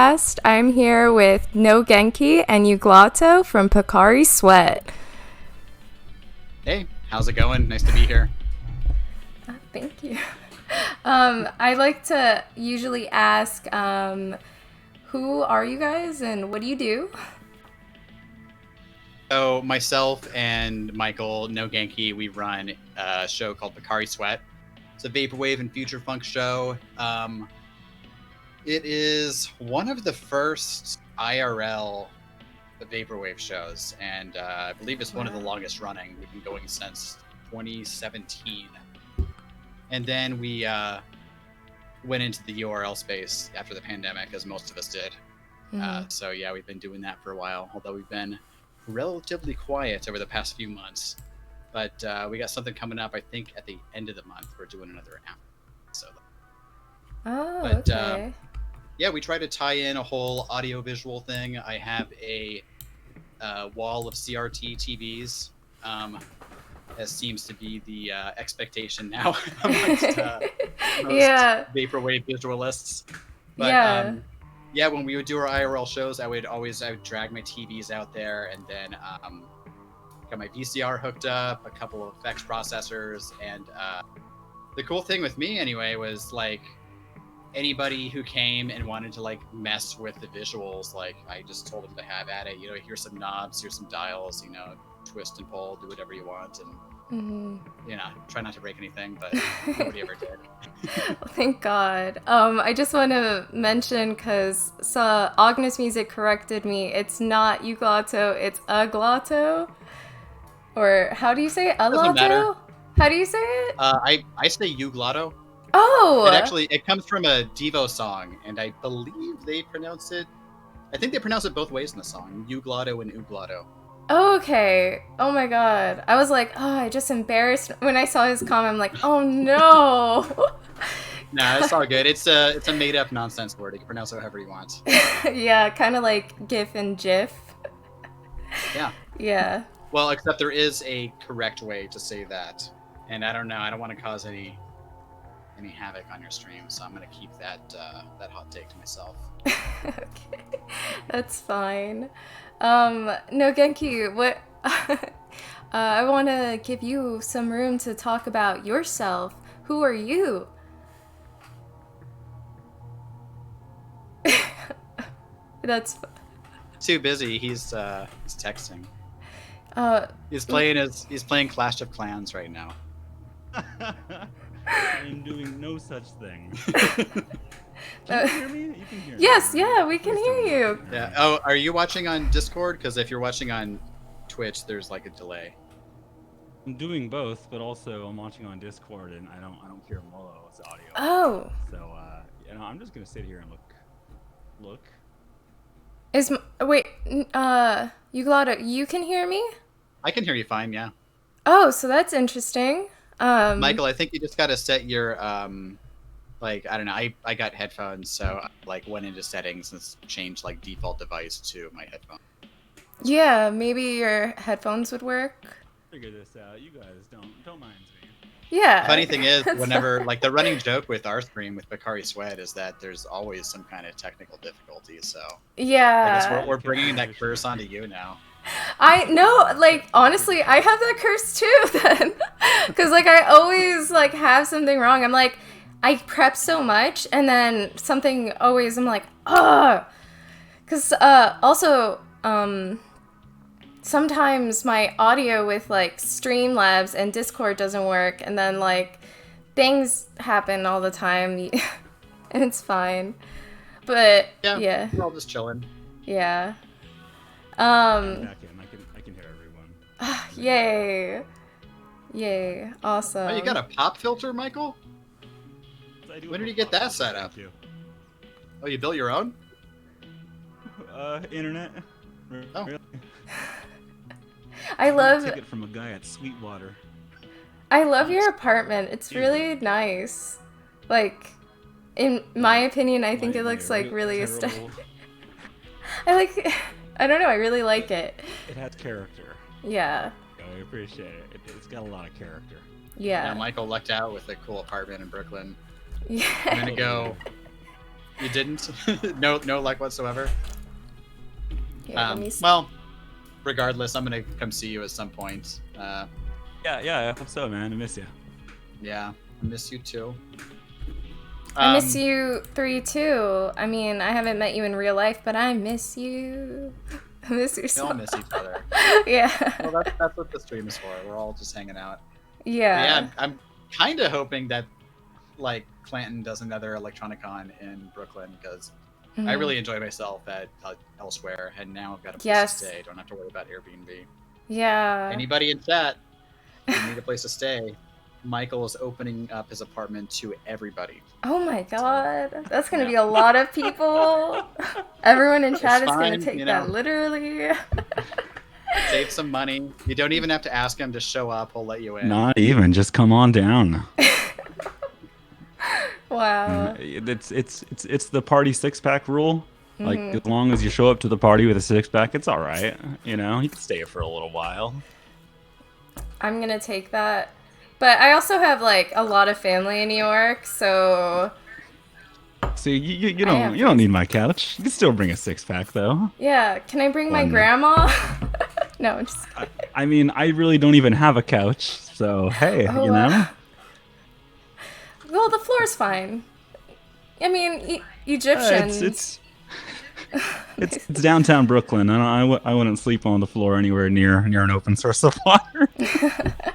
podcast. I'm here with Nogenki and Uglatto from Pocari Sweat. Hey, how's it going? Nice to be here. Thank you. I like to usually ask, who are you guys and what do you do? So myself and Michael Nogenki, we run a show called Pocari Sweat. It's a vaporwave and future funk show. It is one of the first IRL vaporwave shows, and I believe it's one of the longest running. We've been going since 2017. And then we went into the URL space after the pandemic, as most of us did. So yeah, we've been doing that for a while, although we've been relatively quiet over the past few months. But we got something coming up, I think, at the end of the month. We're doing another app. So, Okay. Yeah, we try to tie in a whole audio-visual thing. I have a wall of CRT TVs. That seems to be the expectation now amongst most vaporwave visualists. But yeah, when we would do our IRL shows, I would drag my TVs out there, and then got my VCR hooked up, a couple of effects processors, and the cool thing with me anyway was like anybody who came and wanted to like mess with the visuals, like I just told them to have at it. You know, here's some knobs, here's some dials, you know, twist and pull, do whatever you want, and you know, try not to break anything, but nobody ever did. Thank God. I just want to mention, because Agnes Music corrected me, it's not Uglatto, it's Uglatto. Or how do you say it? Doesn't matter. How do you say it? I say Uglatto. Oh! It comes from a Devo song, and I believe they pronounce it, I think they pronounce it both ways in the song, Uglatto and Uglatto. Okay. Oh my God. I was like, oh, I just embarrassed. When I saw his comment, I'm like, oh no. Nah, it's all good. It's a made up nonsense word. You can pronounce it however you want. Yeah, kind of like GIF and GIF. Yeah. Yeah. Well, except there is a correct way to say that. And I don't know, I don't want to cause any havoc on your stream, so I'm going to keep that hot take to myself. Okay. That's fine. Nogenki, what I want to give you some room to talk about yourself. Who are you? That's Too busy. He's texting. He's playing Clash of Clans right now. I'm doing no such thing. Can you hear me? You can hear me. Yes, yeah, we can hear you. Yeah. Oh, are you watching on Discord? Because if you're watching on Twitch, there's like a delay. I'm doing both, but also I'm watching on Discord, and I don't hear Molo's audio. Oh. So you know, I'm just gonna sit here and look. Uglatto, you can hear me? I can hear you fine. Yeah. Oh, so that's interesting. Michael, I think you just got to set your like, I don't know. I got headphones, so I like went into settings and changed like default device to my headphone. Yeah, maybe your headphones would work. Figure this out. You guys don't mind me. Yeah. Funny thing is, whenever like the running joke with our stream with Pocari Sweat is that there's always some kind of technical difficulty. So yeah, I guess we're bringing that curse onto you now. I know, like, honestly, I have that curse too then. Because, like, I always, like, have something wrong. I'm like, I prep so much, and then something always, I'm like, ugh. Because, also, sometimes my audio with, like, Streamlabs and Discord doesn't work, and then, like, things happen all the time, and it's fine. But, yeah. We're all just chilling. Yeah. Back in. I can hear everyone. Yay, awesome. Oh, you got a pop filter, Michael? When did you get that set up? Oh, you built your own? Internet. Oh. Really? I love it from a guy at Sweetwater. I love your apartment. It's really nice. Like, in my opinion, I think it looks like really aesthetic. I don't know, I really like it. It has character. Yeah. I appreciate it. It's got a lot of character. Yeah. Michael lucked out with a cool apartment in Brooklyn. Yeah. I'm gonna go You didn't? No luck whatsoever. Here, let me see. Well, regardless, I'm gonna come see you at some point. Yeah, I hope so, man. I miss you. Yeah, I miss you too. I miss you 3 too. I mean, I haven't met you in real life, but I miss you. I miss you We so all miss each other. Yeah. Well, that's what the stream is for. We're all just hanging out. Yeah. Yeah, I'm kind of hoping that like Clanton does another Electronicon in Brooklyn because I really enjoy myself at elsewhere, and now I've got a place to stay. Don't have to worry about Airbnb. Yeah. Anybody in chat, if you need a place to stay, Michael is opening up his apartment to everybody. Oh my god, that's gonna be a lot of people. Everyone in chat is gonna take that literally. Save some money. You don't even have to ask him to show up. He'll let you in. Not even. Just come on down. Wow. It's the party 6-pack rule. Like as long as you show up to the party with a 6-pack, it's all right. You know, you can stay for a little while. I'm gonna take that, but I also have like a lot of family in New York, so. See, you don't need my couch. You can still bring a 6-pack though. Yeah, can I bring my grandma? No, I'm just. I mean, I really don't even have a couch, so hey, you know. Well, the floor's fine. I mean, Egyptians. It's downtown Brooklyn. I wouldn't sleep on the floor anywhere near an open source of water.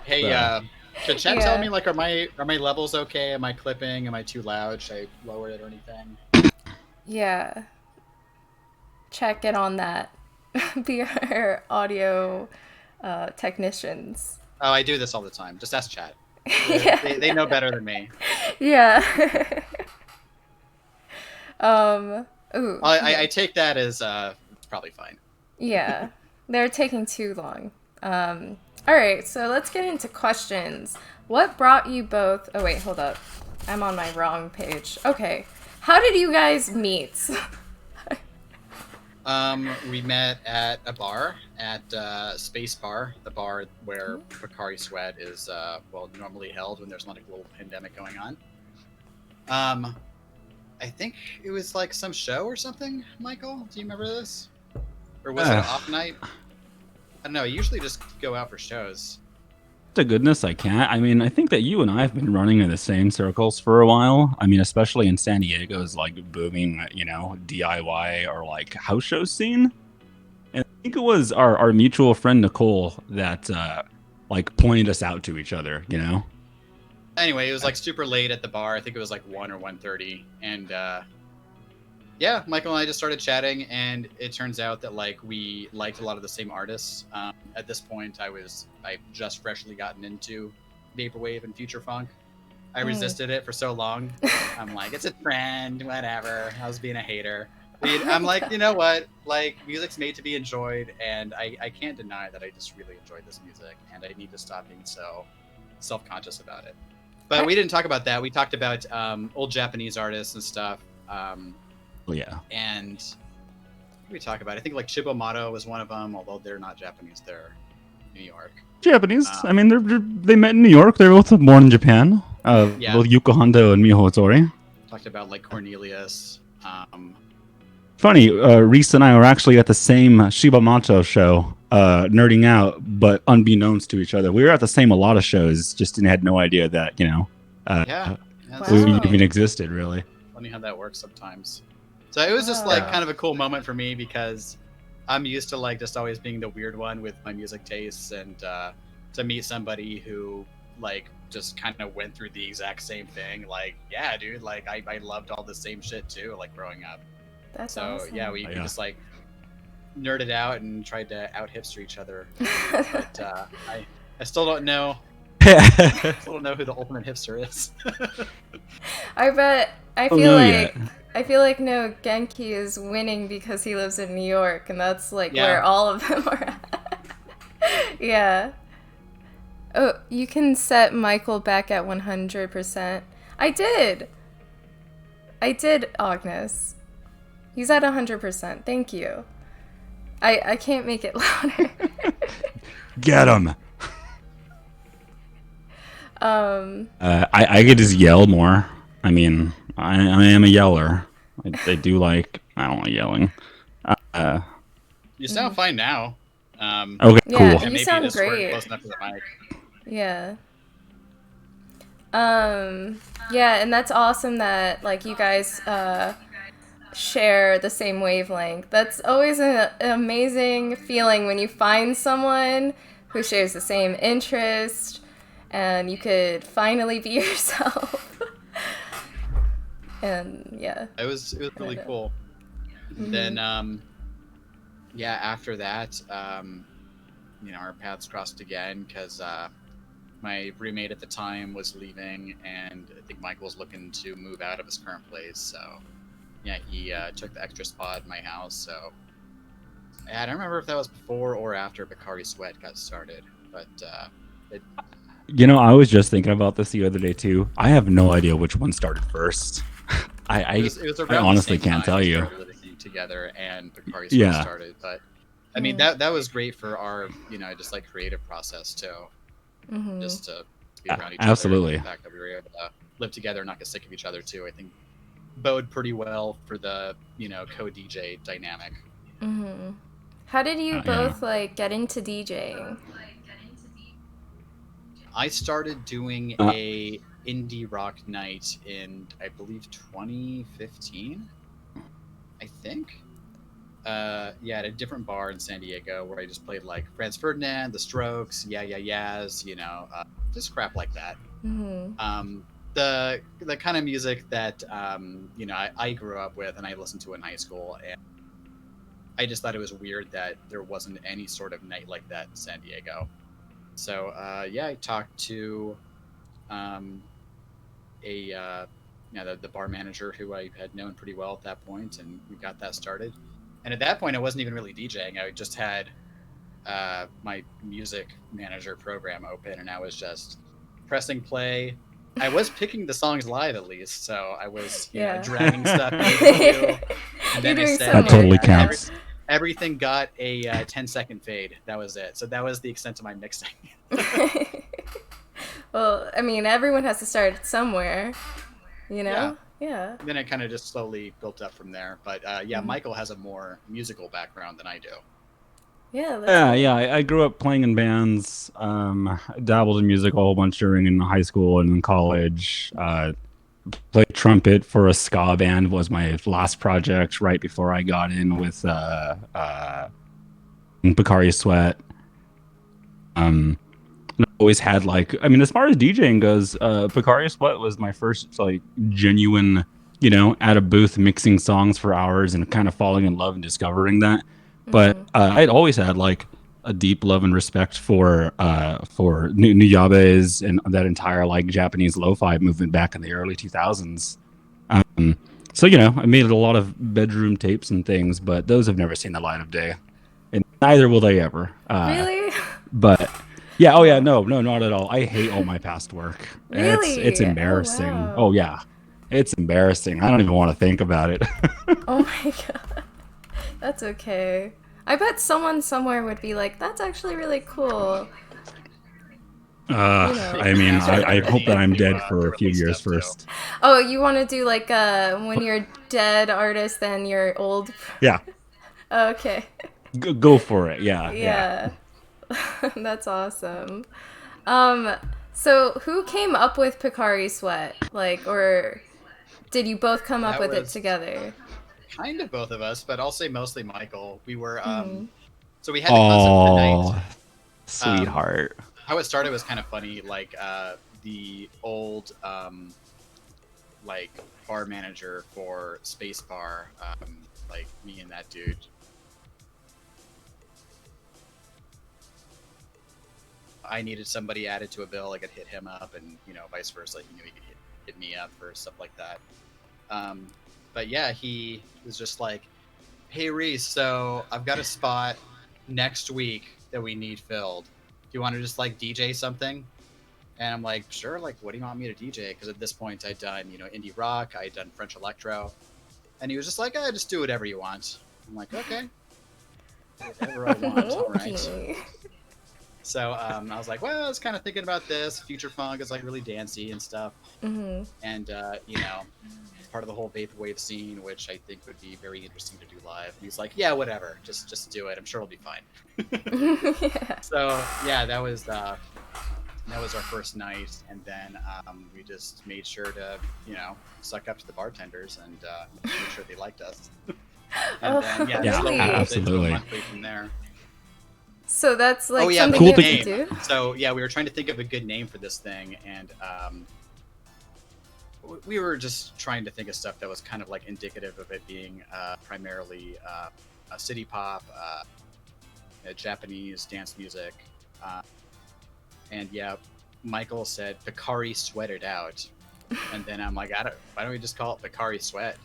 Hey, should chat tell me like are my levels okay? Am I clipping? Am I too loud? Should I lower it or anything? Yeah. Check it on that. Be our audio technicians. Oh, I do this all the time. Just ask chat. Yeah. They know better than me. Yeah. Ooh. I take that as it's probably fine. Yeah. They're taking too long. All right, so let's get into questions. What brought you both... Oh, wait, hold up. I'm on my wrong page. Okay. How did you guys meet? We met at a bar, at Space Bar, the bar where Pocari Sweat is, normally held when there's not a global pandemic going on. I think it was like some show or something, Michael? Do you remember this? Or was it an off night? I don't know. I usually just go out for shows. To goodness, I can't. I mean, I think that you and I have been running in the same circles for a while. I mean, especially in San Diego's like booming, DIY or like house show scene. And I think it was our mutual friend Nicole that like pointed us out to each other, Anyway, it was like super late at the bar. I think it was like 1 or 1:30, and yeah, Michael and I just started chatting, and it turns out that like we liked a lot of the same artists. At this point, I just freshly gotten into vaporwave and future funk. I resisted it for so long. I'm like, it's a trend, whatever. I was being a hater. I'm like, you know what? Like, music's made to be enjoyed, and I can't deny that I just really enjoy this music, and I need to stop being so self-conscious about it. But we didn't talk about that. We talked about old Japanese artists and stuff. Yeah. And what did we talk about? I think like Shibomato was one of them, although they're not Japanese. They're New York. Japanese. I mean, they met in New York. They're both born in Japan. Both Yuko Hondo and Miho Hattori. Talked about like Cornelius. Funny, Reese and I were actually at the same Shibomato show, nerding out, but unbeknownst to each other. We were at the same a lot of shows, just had no idea that, we even existed, really. Funny how that works sometimes. So it was just like kind of a cool moment for me because I'm used to like just always being the weird one with my music tastes, and to meet somebody who like just kind of went through the exact same thing. Like, yeah, dude, like I loved all the same shit too, like growing up. That's so awesome. yeah, we just like nerded out and tried to out hipster each other. But I still don't know. I still don't know who the ultimate hipster is. I feel like Nogenki is winning because he lives in New York, and that's like where all of them are at. Yeah. Oh, you can set Michael back at 100%. I did, Agnes. He's at 100%. Thank you. I can't make it louder. Get him. I could just yell more. I mean, I am a yeller. They do like, I don't like yelling. You sound fine now. Okay, Yeah, cool. you Maybe sound just weren't great. close enough to the mic. Yeah. Yeah, and that's awesome that like you guys share the same wavelength. That's always an amazing feeling when you find someone who shares the same interest and you could finally be yourself. And yeah. It was really know. cool. Then yeah, after that, our paths crossed again because my roommate at the time was leaving, and I think Michael was looking to move out of his current place. So yeah, he took the extra spot in my house. So I don't remember if that was before or after Pocari Sweat got started, but it, I was just thinking about this the other day too. I have no idea which one started first. I was I around honestly the same can't time tell we you. started living together and Pocari Sweat Yeah. started. But I mean that was great for our just like creative process too, just to be around each other. Absolutely. And the fact that we were able to live together and not get sick of each other too, I think bode pretty well for the co-DJ dynamic. How did you Yeah. both like get into DJing? I started doing a indie rock night in, I believe, 2015. I think. Yeah, at a different bar in San Diego where I just played like Franz Ferdinand, The Strokes, Yeah Yeah Yeahs, just crap like that. The kind of music that I grew up with and I listened to in high school, and I just thought it was weird that there wasn't any sort of night like that in San Diego. So yeah, I talked to the bar manager who I had known pretty well at that point, and we got that started. And at that point, I wasn't even really DJing. I just had my music manager program open, and I was just pressing play. I was picking the songs live at least, so I was dragging stuff into. And then You're doing I said, some That totally work, yeah. counts. Everything got a 10-second fade. That was it. So that was the extent of my mixing. Well, I mean, everyone has to start somewhere, Yeah. Then it kind of just slowly built up from there. But yeah, Michael has a more musical background than I do. Yeah, that's cool. Yeah. I grew up playing in bands. Dabbled in music a whole bunch during high school and in college. Played trumpet for a ska band was my last project right before I got in with Pocari Sweat. Always had as far as DJing goes, Pocari Sweat was my first like genuine, at a booth mixing songs for hours and kind of falling in love and discovering that. But I'd always had like a deep love and respect for Nuyabes and that entire like Japanese lo-fi movement back in the early 2000s. So I made a lot of bedroom tapes and things, but those have never seen the light of day, and neither will they ever. Really? But yeah, oh yeah, no, not at all. I hate all my past work. Really? It's embarrassing. Oh, wow. Oh yeah, it's embarrassing. I don't even want to think about it. Oh my god. That's okay. I bet someone somewhere would be like, that's actually really cool. I hope that I'm dead for a few years first. Oh, you want to do like when you're dead artist, then you're old? Yeah. Okay. Go for it. Yeah. Yeah. That's awesome. So who came up with Pocari Sweat? Like, or did you both come up with it together? Kind of both of us, but I'll say mostly Michael. We were so we had the concept for the night. Sweetheart. How it started was kind of funny. Like the old like bar manager for Space Bar, like me and that dude. I needed somebody added to a bill. I could hit him up, and vice versa. He knew he could hit me up for stuff like that. But yeah, he was just like, "Hey Reese, so I've got a spot next week that we need filled. Do you want to just like DJ something?" And I'm like, "Sure. Like, what do you want me to DJ?" Because at this point, I'd done indie rock, I'd done French electro, and he was just like, "Just do whatever you want." I'm like, "Okay, whatever I want." All right. So I was like, well, I was kind of thinking about this. Future funk is like really dancey and stuff. And, part of the whole vaporwave scene, which I think would be very interesting to do live. And he's like, yeah, whatever, just do it. I'm sure it'll be fine. Yeah. So yeah, that was our first night, and then we just made sure to suck up to the bartenders and make sure they liked us. And then Yeah, slowly absolutely. monthly from there. So that's like yeah, something cool you thing- have to do. So yeah, we were trying to think of a good name for this thing, and we were just trying to think of stuff that was kind of like indicative of it being primarily a city pop, Japanese dance music, and yeah, Michael said Pocari Sweat It Out, and then I'm like, why don't we just call it Pocari Sweat?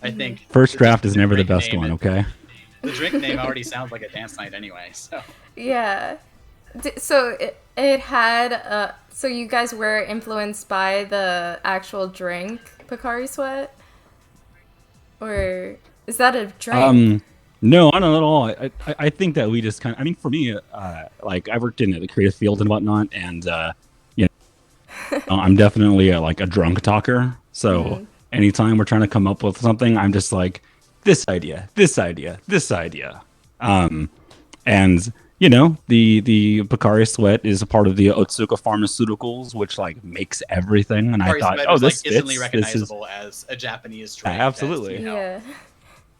I think First draft just is never the drink best name, one, okay? The drink name already sounds like a dance night anyway, so. Yeah. So it had so you guys were influenced by the actual drink Pocari Sweat, or is that a drink? No, not at all. I think that we just kind of, I mean, for me, like I worked in the creative field and whatnot, and I'm definitely a drunk talker. So anytime we're trying to come up with something, I'm just like, this idea, this idea, this idea. And the Pocari Sweat is a part of the Otsuka Pharmaceuticals, which like makes everything. And Pocari I thought, Sweat oh, is, this like, instantly fits. recognizable as a Japanese drink. Absolutely. Yeah.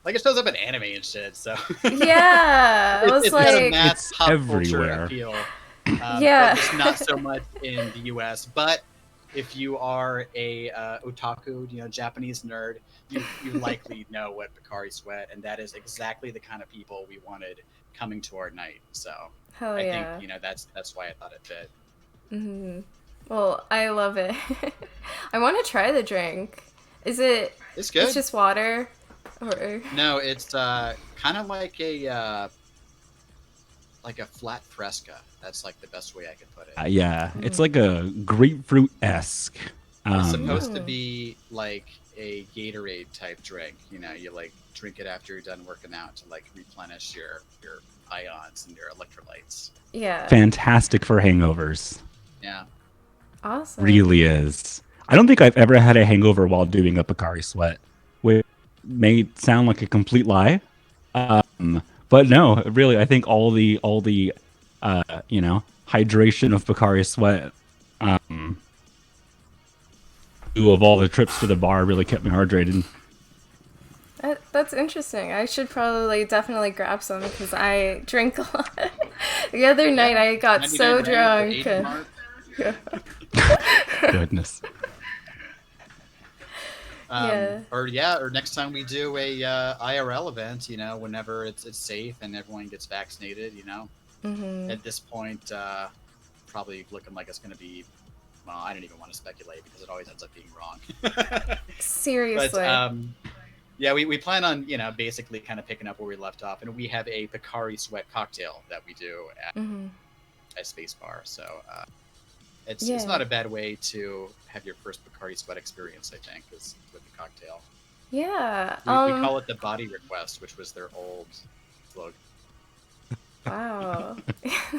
Like it shows up in anime and shit. So Yeah, I was it's got a like, mass It's pop everywhere. culture appeal. Yeah. But just not so much in the U.S. But if you are a otaku, Japanese nerd, you likely know what Pocari Sweat, and that is exactly the kind of people we wanted coming to our night. So hell I yeah. think that's why I thought it fit. Mm-hmm. Well, I love it. I want to try the drink. Is it? It's good. It's just water, or No, it's kind of like a flat fresca. That's like the best way I could put it. Yeah, it's like a grapefruit-esque. It's supposed to Ooh. be like a Gatorade type drink. You like drink it after you're done working out to like replenish your ions and your electrolytes. yeah. Fantastic for hangovers. Yeah. Awesome. Really is. I don't think I've ever had a hangover while doing a Pocari Sweat, which may sound like a complete lie. But no, really, I think all the hydration of Pocari Sweat, of all the trips to the bar really kept me hydrated. That's interesting. I should probably definitely grab some because I drink a lot. The other night I got 99 so grams drunk. for and- 80 mark. Goodness. Yeah. Or next time we do a IRL event, whenever it's safe and everyone gets vaccinated, Mhm. at this point, probably looking like it's going to be. Well, I don't even want to speculate because it always ends up being wrong. Seriously. But yeah, we plan on basically kind of picking up where we left off, and we have a Pocari Sweat cocktail that we do at Space Bar. So it's Yeah. not a bad way to have your first Pocari Sweat experience, I think, is with the cocktail. Yeah. We call it the Body Request, which was their old slogan. Wow.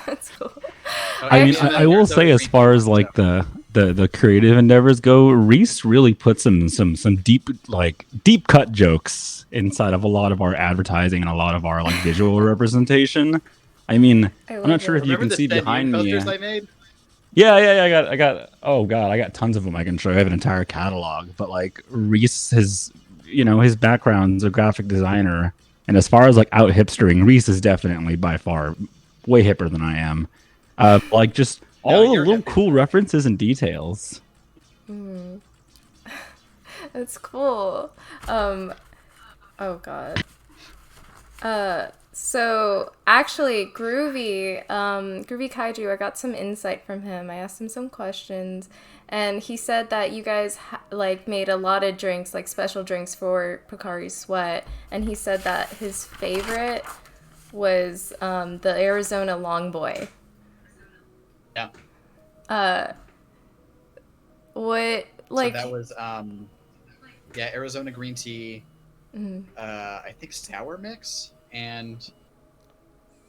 That's cool. I mean, Actually- I will say, as far as like the creative endeavors go, Reese really put some deep cut jokes inside of a lot of our advertising and a lot of our like visual representation. I mean, I I'm love not sure it. if you Remember can the see Stand behind You me. posters I made? Yeah. I got. Oh god, I got tons of them I can show. I have an entire catalog. But like Reese has, his background's a graphic designer, and as far as like out hipstering, Reese is definitely by far way hipper than I am. Like just all the you're little hippie. cool references and details. That's cool. Oh god. So actually, Groovy Kaiju, I got some insight from him. I asked him some questions, and he said that you guys made a lot of drinks, like special drinks for Pocari Sweat, and he said that his favorite was the Arizona Long Boy. Yeah. What So that was Arizona green tea. I think sour mix, and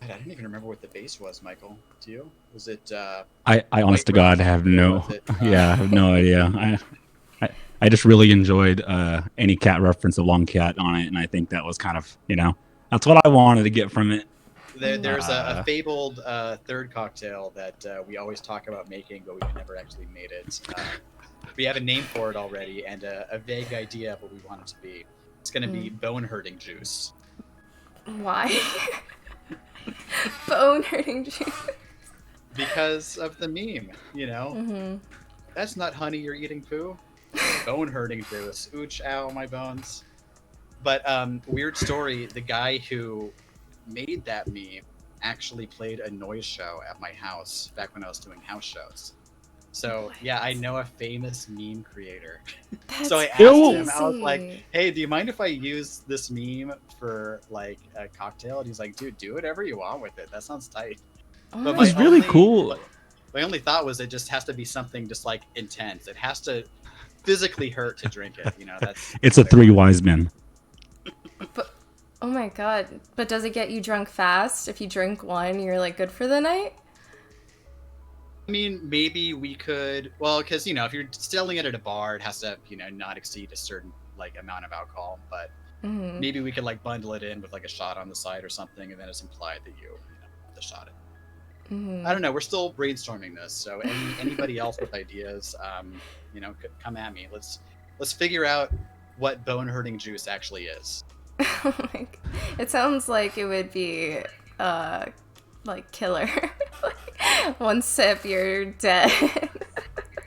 God, I don't even remember what the base was. Michael, do you? Was it? I honest to White God Russian, have or no. was it, Yeah, I have no idea. I just really enjoyed any cat reference, a long cat on it, and I think that was kind of, that's what I wanted to get from it. There's a fabled third cocktail that we always talk about making, but we've never actually made it. We have a name for it already and a vague idea of what we want it to be. It's going to be bone hurting juice. Why? Bone hurting juice. Because of the meme, That's not honey, you're eating poo. Bone hurting juice. Ooch, ow, my bones. But weird story, the guy who made that meme actually played a noise show at my house back when I was doing house shows. So yeah, I know a famous meme creator. So I asked him, I was like, hey, do you mind if I use this meme for like a cocktail? And he's like, dude, do whatever you want with it. That sounds tight. But it's really cool. My only thought was it just has to be something just like intense. It has to physically hurt to drink it. It's a Three Wise Men. But oh my god! But does it get you drunk fast? If you drink one, you're like good for the night. I mean, maybe we could. Well, because if you're selling it at a bar, it has to not exceed a certain like amount of alcohol. But maybe we could like bundle it in with like a shot on the side or something, and then it's implied that you the shot it. I don't know. We're still brainstorming this, so anybody else with ideas, come at me. Let's figure out what bone hurting juice actually is. Oh my god. It sounds like it would be like killer. Like, one sip, you're dead.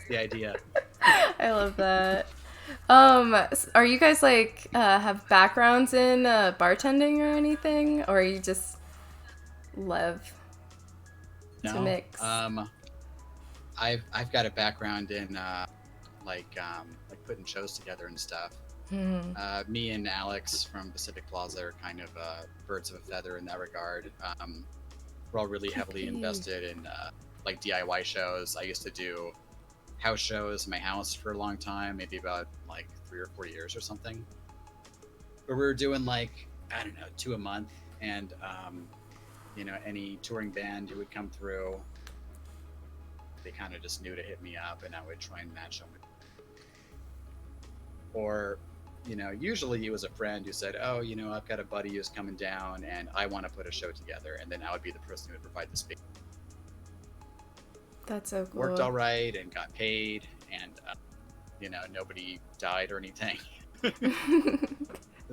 The idea. I love that. Are you guys like have backgrounds in bartending or anything, or you just love to mix? I've got a background in like putting shows together and stuff. Me and Alex from Pacific Plaza are kind of birds of a feather in that regard. We're all really heavily invested in like DIY shows. I used to do house shows in my house for a long time, maybe about like 3 or 4 years or something. But we were doing like, I don't know, 2 a month, and any touring band who would come through, they kind of just knew to hit me up, and I would try and match them. Or, usually it was a friend who said, oh, I've got a buddy who's coming down and I want to put a show together. And then I would be the person who would provide the space. That's so cool. Worked all right and got paid, and, nobody died or anything.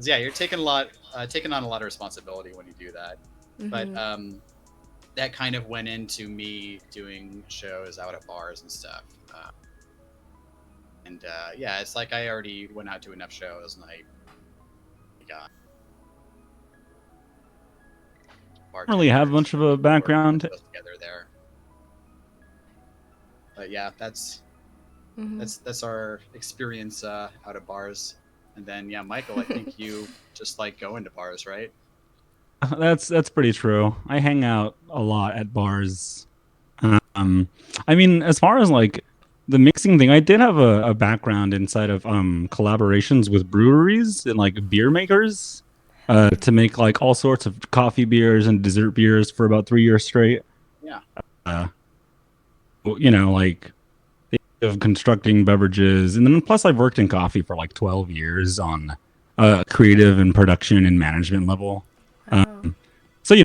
Yeah, you're taking on a lot of responsibility when you do that. But that kind of went into me doing shows out at bars and stuff. Yeah, it's like I already went out to enough shows, and I got. I don't really have much of a background together there. But yeah, that's our experience out at bars. And then yeah, Michael, I think you just like going to bars, right? That's pretty true. I hang out a lot at bars. I mean, as far as like the mixing thing, I did have a background inside of collaborations with breweries and like beer makers to make like all sorts of coffee beers and dessert beers for about 3 years straight. Yeah. Like of constructing beverages, and then plus I've worked in coffee for like 12 years on creative and production and management level. So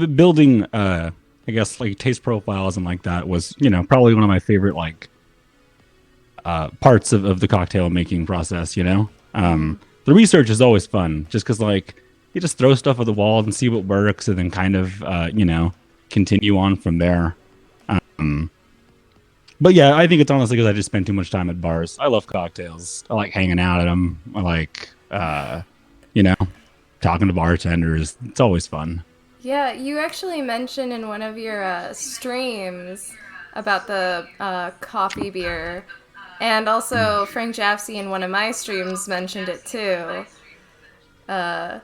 building I guess like taste profiles and like that was probably one of my favorite like parts of the cocktail making process. The research is always fun, just because like you just throw stuff at the wall and see what works, and then kind of continue on from there. But yeah, I think it's honestly because I just spend too much time at bars. I love cocktails. I like hanging out at them. I like talking to bartenders. It's always fun. Yeah, you actually mentioned in one of your streams about the coffee beer. And also, Frank Jaffsey in one of my streams mentioned it too. Yeah.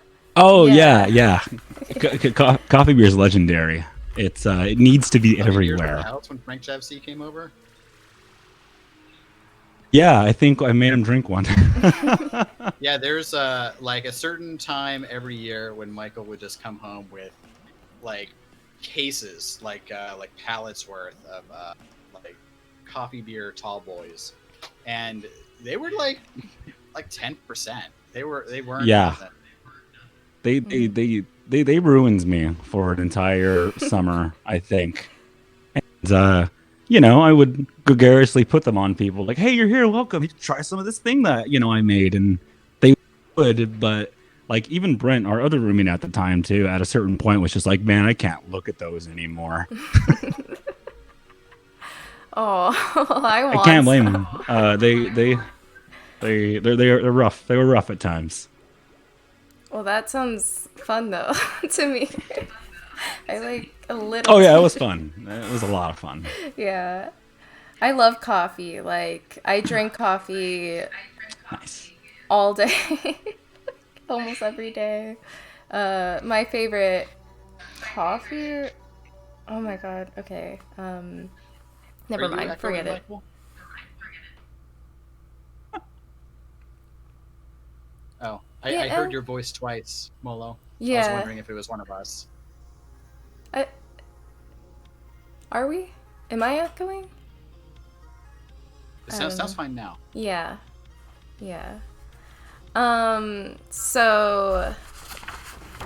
Coffee beer is legendary. It needs to be everywhere. When Frank Jaffsey came over? Yeah, I think I made him drink one. Yeah, there's like a certain time every year when Michael would just come home with like cases, like pallets worth of like coffee beer tall boys. and they were like 10%. They weren't Yeah. nothing. They ruins me for an entire summer, I think. And I would gregariously put them on people like, "Hey, you're here, welcome. You should try some of this thing that I made." And they would, but like even Brent, our other roommate at the time too, at a certain point was just like, "Man, I can't look at those anymore." Oh, I can't blame them. They're rough. They were rough at times. Well, that sounds fun though to me. I like a little. Oh yeah, it was fun. It was a lot of fun. Yeah. I love coffee. Like, I drink coffee Nice. all day. Almost every day. My favorite coffee. Oh my god. Okay. Never mind. Forget it. Oh, I Yeah, heard your voice twice, Molo. I was Yeah. wondering if it was one of us. Are we? Am I echoing? It sounds fine now. Yeah. Yeah. So,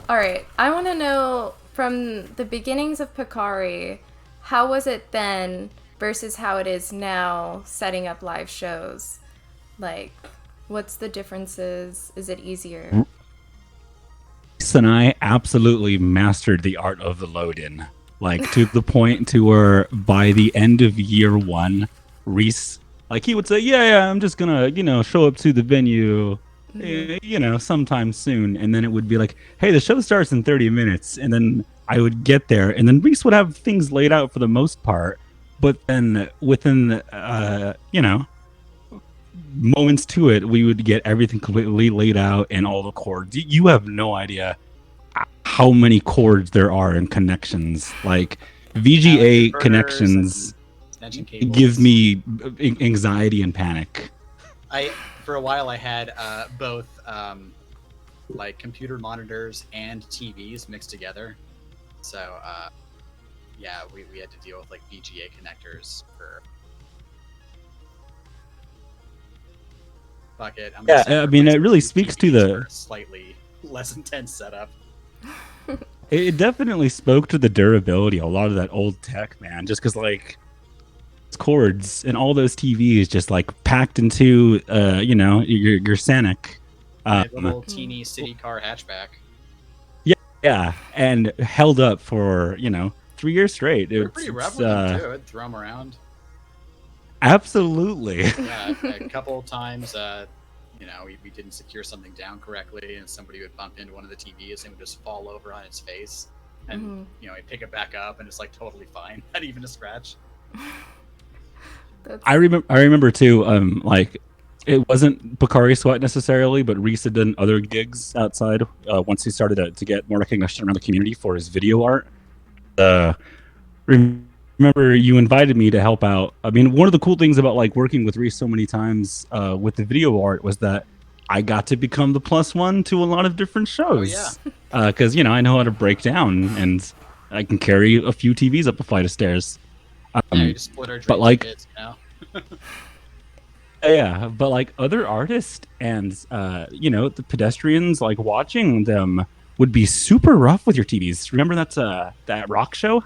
all right. I want to know from the beginnings of Pocari, how was it then versus how it is now setting up live shows? Like, what's the differences? Is it easier? Reese and I absolutely mastered the art of the load-in, like to the point to where by the end of year one, Reese, like he would say, "Yeah, I'm just gonna, show up to the venue, sometime soon," and then it would be like, "Hey, the show starts in 30 minutes," and then I would get there, and then Reese would have things laid out for the most part, but then within, moments to it, we would get everything completely laid out and all the chords. You have no idea how many chords there are and connections. Like VGA connections give me anxiety and panic. For a while I had both like computer monitors and TVs mixed together. So yeah, we had to deal with like VGA connectors for. Fuck it. I mean, it really speaks to the slightly less intense setup. It definitely spoke to the durability, a lot of that old tech, man. Just because, like, chords and all those TVs just like packed into, your Sonic. Little teeny city car hatchback. Yeah, and held up for 3 years straight. They were pretty rough with them too. I'd throw them around. Absolutely. Yeah, a couple of times, we didn't secure something down correctly, and somebody would bump into one of the TVs and would just fall over on its face, and he'd pick it back up, and it's like totally fine, not even a scratch. I remember too. Like it wasn't Pocari Sweat necessarily, but Reese had done other gigs outside once he started to get more recognition around the community for his video art. Remember you invited me to help out. I mean, one of the cool things about like working with Reese so many times with the video art was that I got to become the +1 to a lot of different shows. Oh, yeah. Because I know how to break down and I can carry a few TVs up a flight of stairs. You just split our but like, tickets, yeah, but like other artists and the pedestrians, like watching them would be super rough with your TVs. Remember that rock show?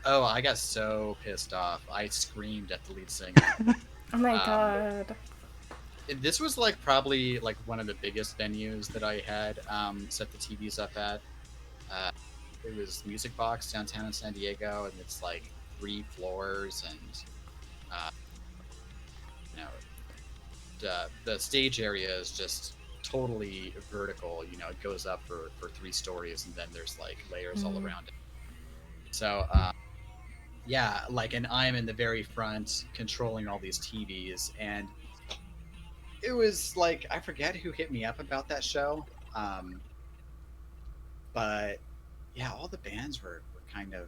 Oh, I got so pissed off. I screamed at the lead singer. Oh my god. This was like probably like one of the biggest venues that I had set the TVs up at. It was Music Box downtown in San Diego, and it's like 3 floors, and the stage area is just totally vertical. It goes up for 3 stories, and then there's like layers all around it. So yeah, like, and I'm in the very front controlling all these TVs, and it was like, I forget who hit me up about that show, but yeah, all the bands were kind of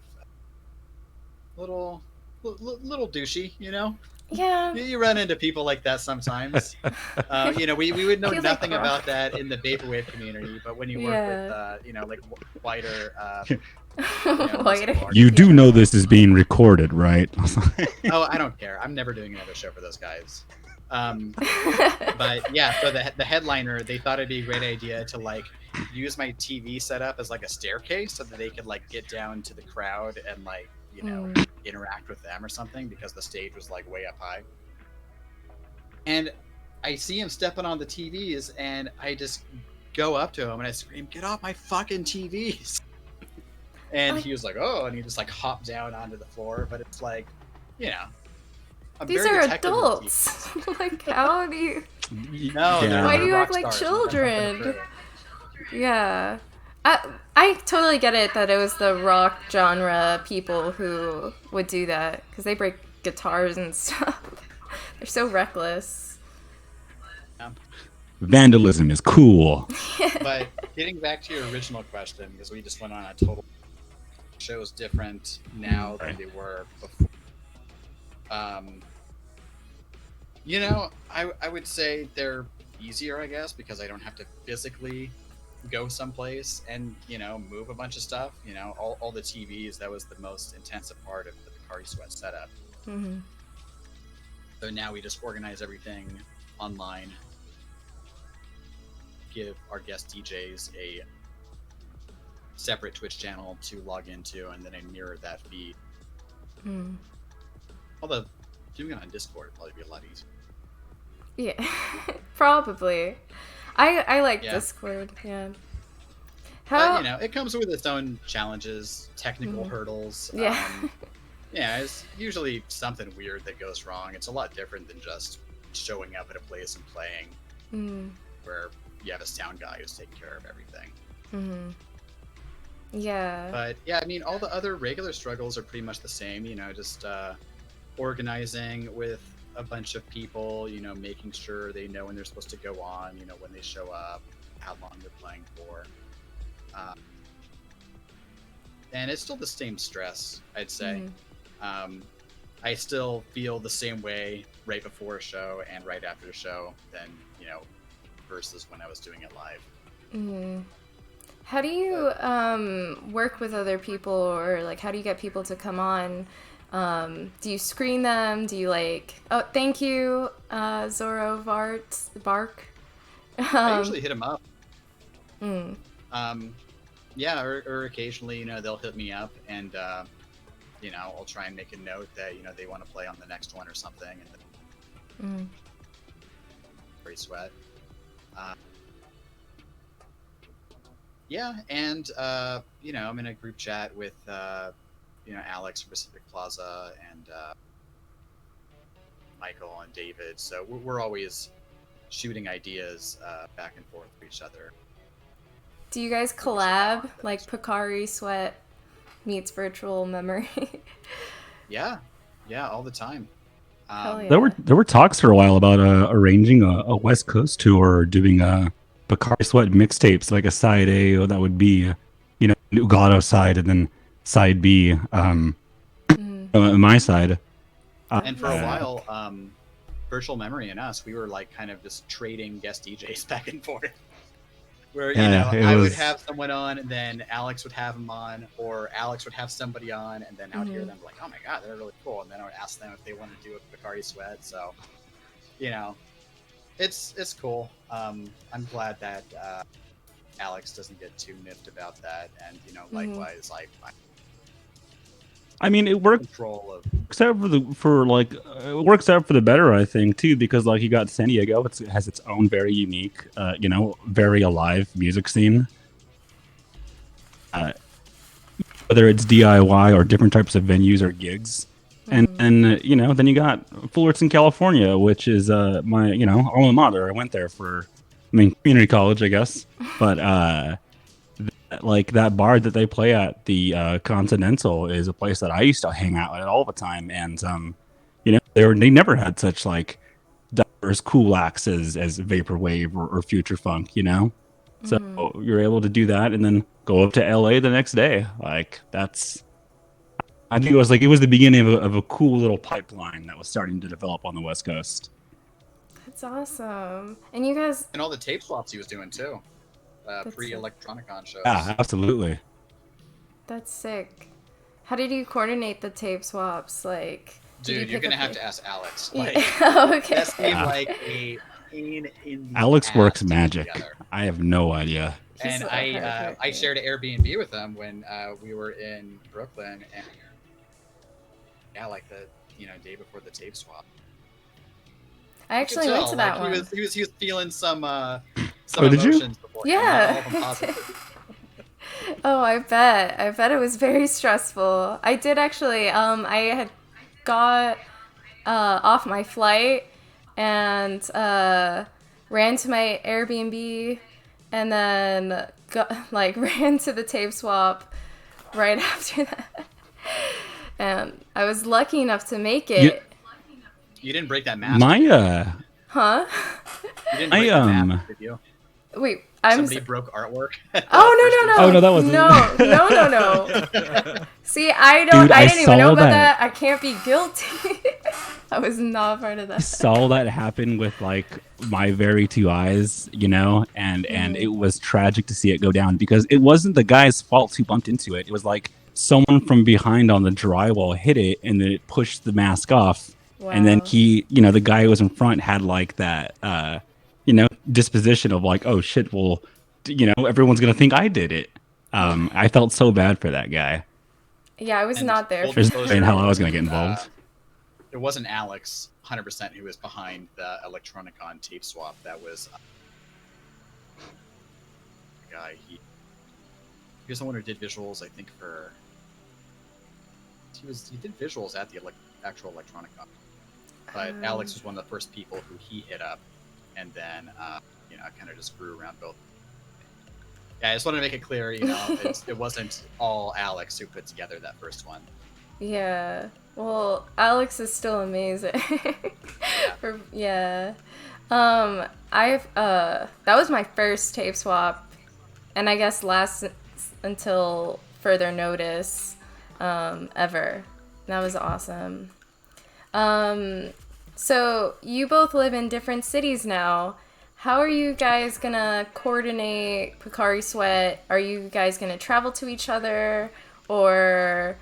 little douchey, Yeah. You run into people like that sometimes. We would know nothing about that in the vaporwave community, but when you work with like wider you do know this is being recorded, right? Oh, I don't care. I'm never doing another show for those guys. But yeah, so the headliner, they thought it'd be a great idea to like use my TV setup as like a staircase so that they could like get down to the crowd and like, you know, interact with them or something, because the stage was like way up high. And I see him stepping on the TVs, and I just go up to him and I scream, "Get off my fucking TVs!" And he was like, "Oh," and he just like hopped down onto the floor. But it's like, you know, I'm These very are protective of adults. Like, how do you? No, Yeah. Why do you rock act like stars, and that's not gonna children? true. Yeah. I totally get it that it was the rock genre people who would do that, because they break guitars and stuff. They're so reckless. Vandalism is cool. But getting back to your original question, because we just went on a total shows different now than they were before. You know, I would say they're easier, I guess, because I don't have to physically go someplace and, you know, move a bunch of stuff. You know, all the TVs, that was the most intensive part of the Pocari Sweat setup. Mm-hmm. So now we just organize everything online, give our guest DJs a separate Twitch channel to log into, and then I mirror that feed. Although doing it on Discord would probably be a lot easier. Yeah, probably. I like Yeah. Discord. Yeah. But, you know, it comes with its own challenges, technical hurdles. Yeah. Yeah, it's usually something weird that goes wrong. It's a lot different than just showing up at a place and playing, where you have a sound guy who's taking care of everything. Yeah. But yeah, I mean, all the other regular struggles are pretty much the same. You know, just organizing with a bunch of people. You know, making sure they know when they're supposed to go on. You know, when they show up, how long they're playing for. And it's still the same stress, I'd say. I still feel the same way right before a show and right after a show than, you know, versus when I was doing it live. How do you work with other people, or like how do you get people to come on? Do you screen them? Do you like, oh, thank you, Zoro Bark? I usually hit them up. Yeah, or occasionally, you know, they'll hit me up, and you know, I'll try and make a note that, you know, they want to play on the next one or something, and then Pocari Sweat. Yeah, and you know, I'm in a group chat with you know, Alex from Pacific Plaza and Michael and David, so we're always shooting ideas back and forth with each other. Do you guys collab, like Pocari Sweat meets Virtual Memory? Yeah, all the time. Hell yeah. There were talks for a while about arranging a West Coast tour, or doing a Pocari Sweat mixtapes, like a side A, or that would be, you know, an Uglatto side, and then side B, my side. And for a while, Virtual Memory and us, we were like kind of just trading guest DJs back and forth. Where, you know, I would have someone on, and then Alex would have them on, or Alex would have somebody on, and then I would hear them like, "Oh my god, they're really cool," and then I would ask them if they want to do a Pocari Sweat. So, you know, it's cool. I'm glad that Alex doesn't get too miffed about that, and, you know, likewise, like, I mean, it works. Control of Except it works out for the better, I think, too, because like you got San Diego, it has its own very unique, you know, very alive music scene. Whether it's DIY or different types of venues or gigs, and you know, then you got Fullerton, California, which is my, you know, alma mater. I went there for, I mean, community college, I guess, but like that bar that they play at, the Continental, is a place that I used to hang out at all the time, and you know, they never had such like diverse cool acts as vaporwave or future funk, you know. So you're able to do that and then go up to LA the next day. Like that's, I think it was the beginning of a cool little pipeline that was starting to develop on the West Coast. That's awesome. And you guys, and all the tape swaps he was doing too, pre-Electronicon shows. Yeah, absolutely. that's sick. How did you coordinate the tape swaps? Like, Dude, you're gonna have to ask Alex. Like, Okay. that seemed like a pain in the Alex ass works to get magic. together. I have no idea. He's And a I hard worker. shared an Airbnb with him when we were in Brooklyn, and yeah, like the day before the tape swap. I actually went to that one. He was feeling some Oh, did you? emotions before. Yeah. Not all of them positive. Oh, I bet. I bet it was very stressful. I did actually. I had got off my flight and ran to my Airbnb and then ran to the tape swap right after that. And I was lucky enough to make it. You didn't break that mask. Huh? You didn't break that mask, did you? Wait, Somebody broke artwork. Oh no! Oh no, that wasn't. No. See, I didn't even know about that. I can't be guilty. I was not part of that. I saw that happen with like my very two eyes, and it was tragic to see it go down because it wasn't the guy's fault who bumped into it. It was like someone from behind on the drywall hit it and then it pushed the mask off. Wow. And then the guy who was in front had like that, disposition of like, oh shit, well, everyone's going to think I did it. I felt so bad for that guy. Yeah, I was not there. There's no way in hell I was going to get involved. It wasn't Alex 100% who was behind the Electronicon tape swap. That was the guy. He was the one who did visuals, I think, for... He did visuals at the actual Electronicon. But Alex was one of the first people who he hit up. And then, kind of just grew around both. Yeah, I just wanted to make it clear, it wasn't all Alex who put together that first one. Yeah. Well, Alex is still amazing. Yeah. That was my first tape swap, and I guess last until further notice, ever. That was awesome. So you both live in different cities now. How are you guys gonna coordinate Pocari Sweat? Are you guys gonna travel to each other, or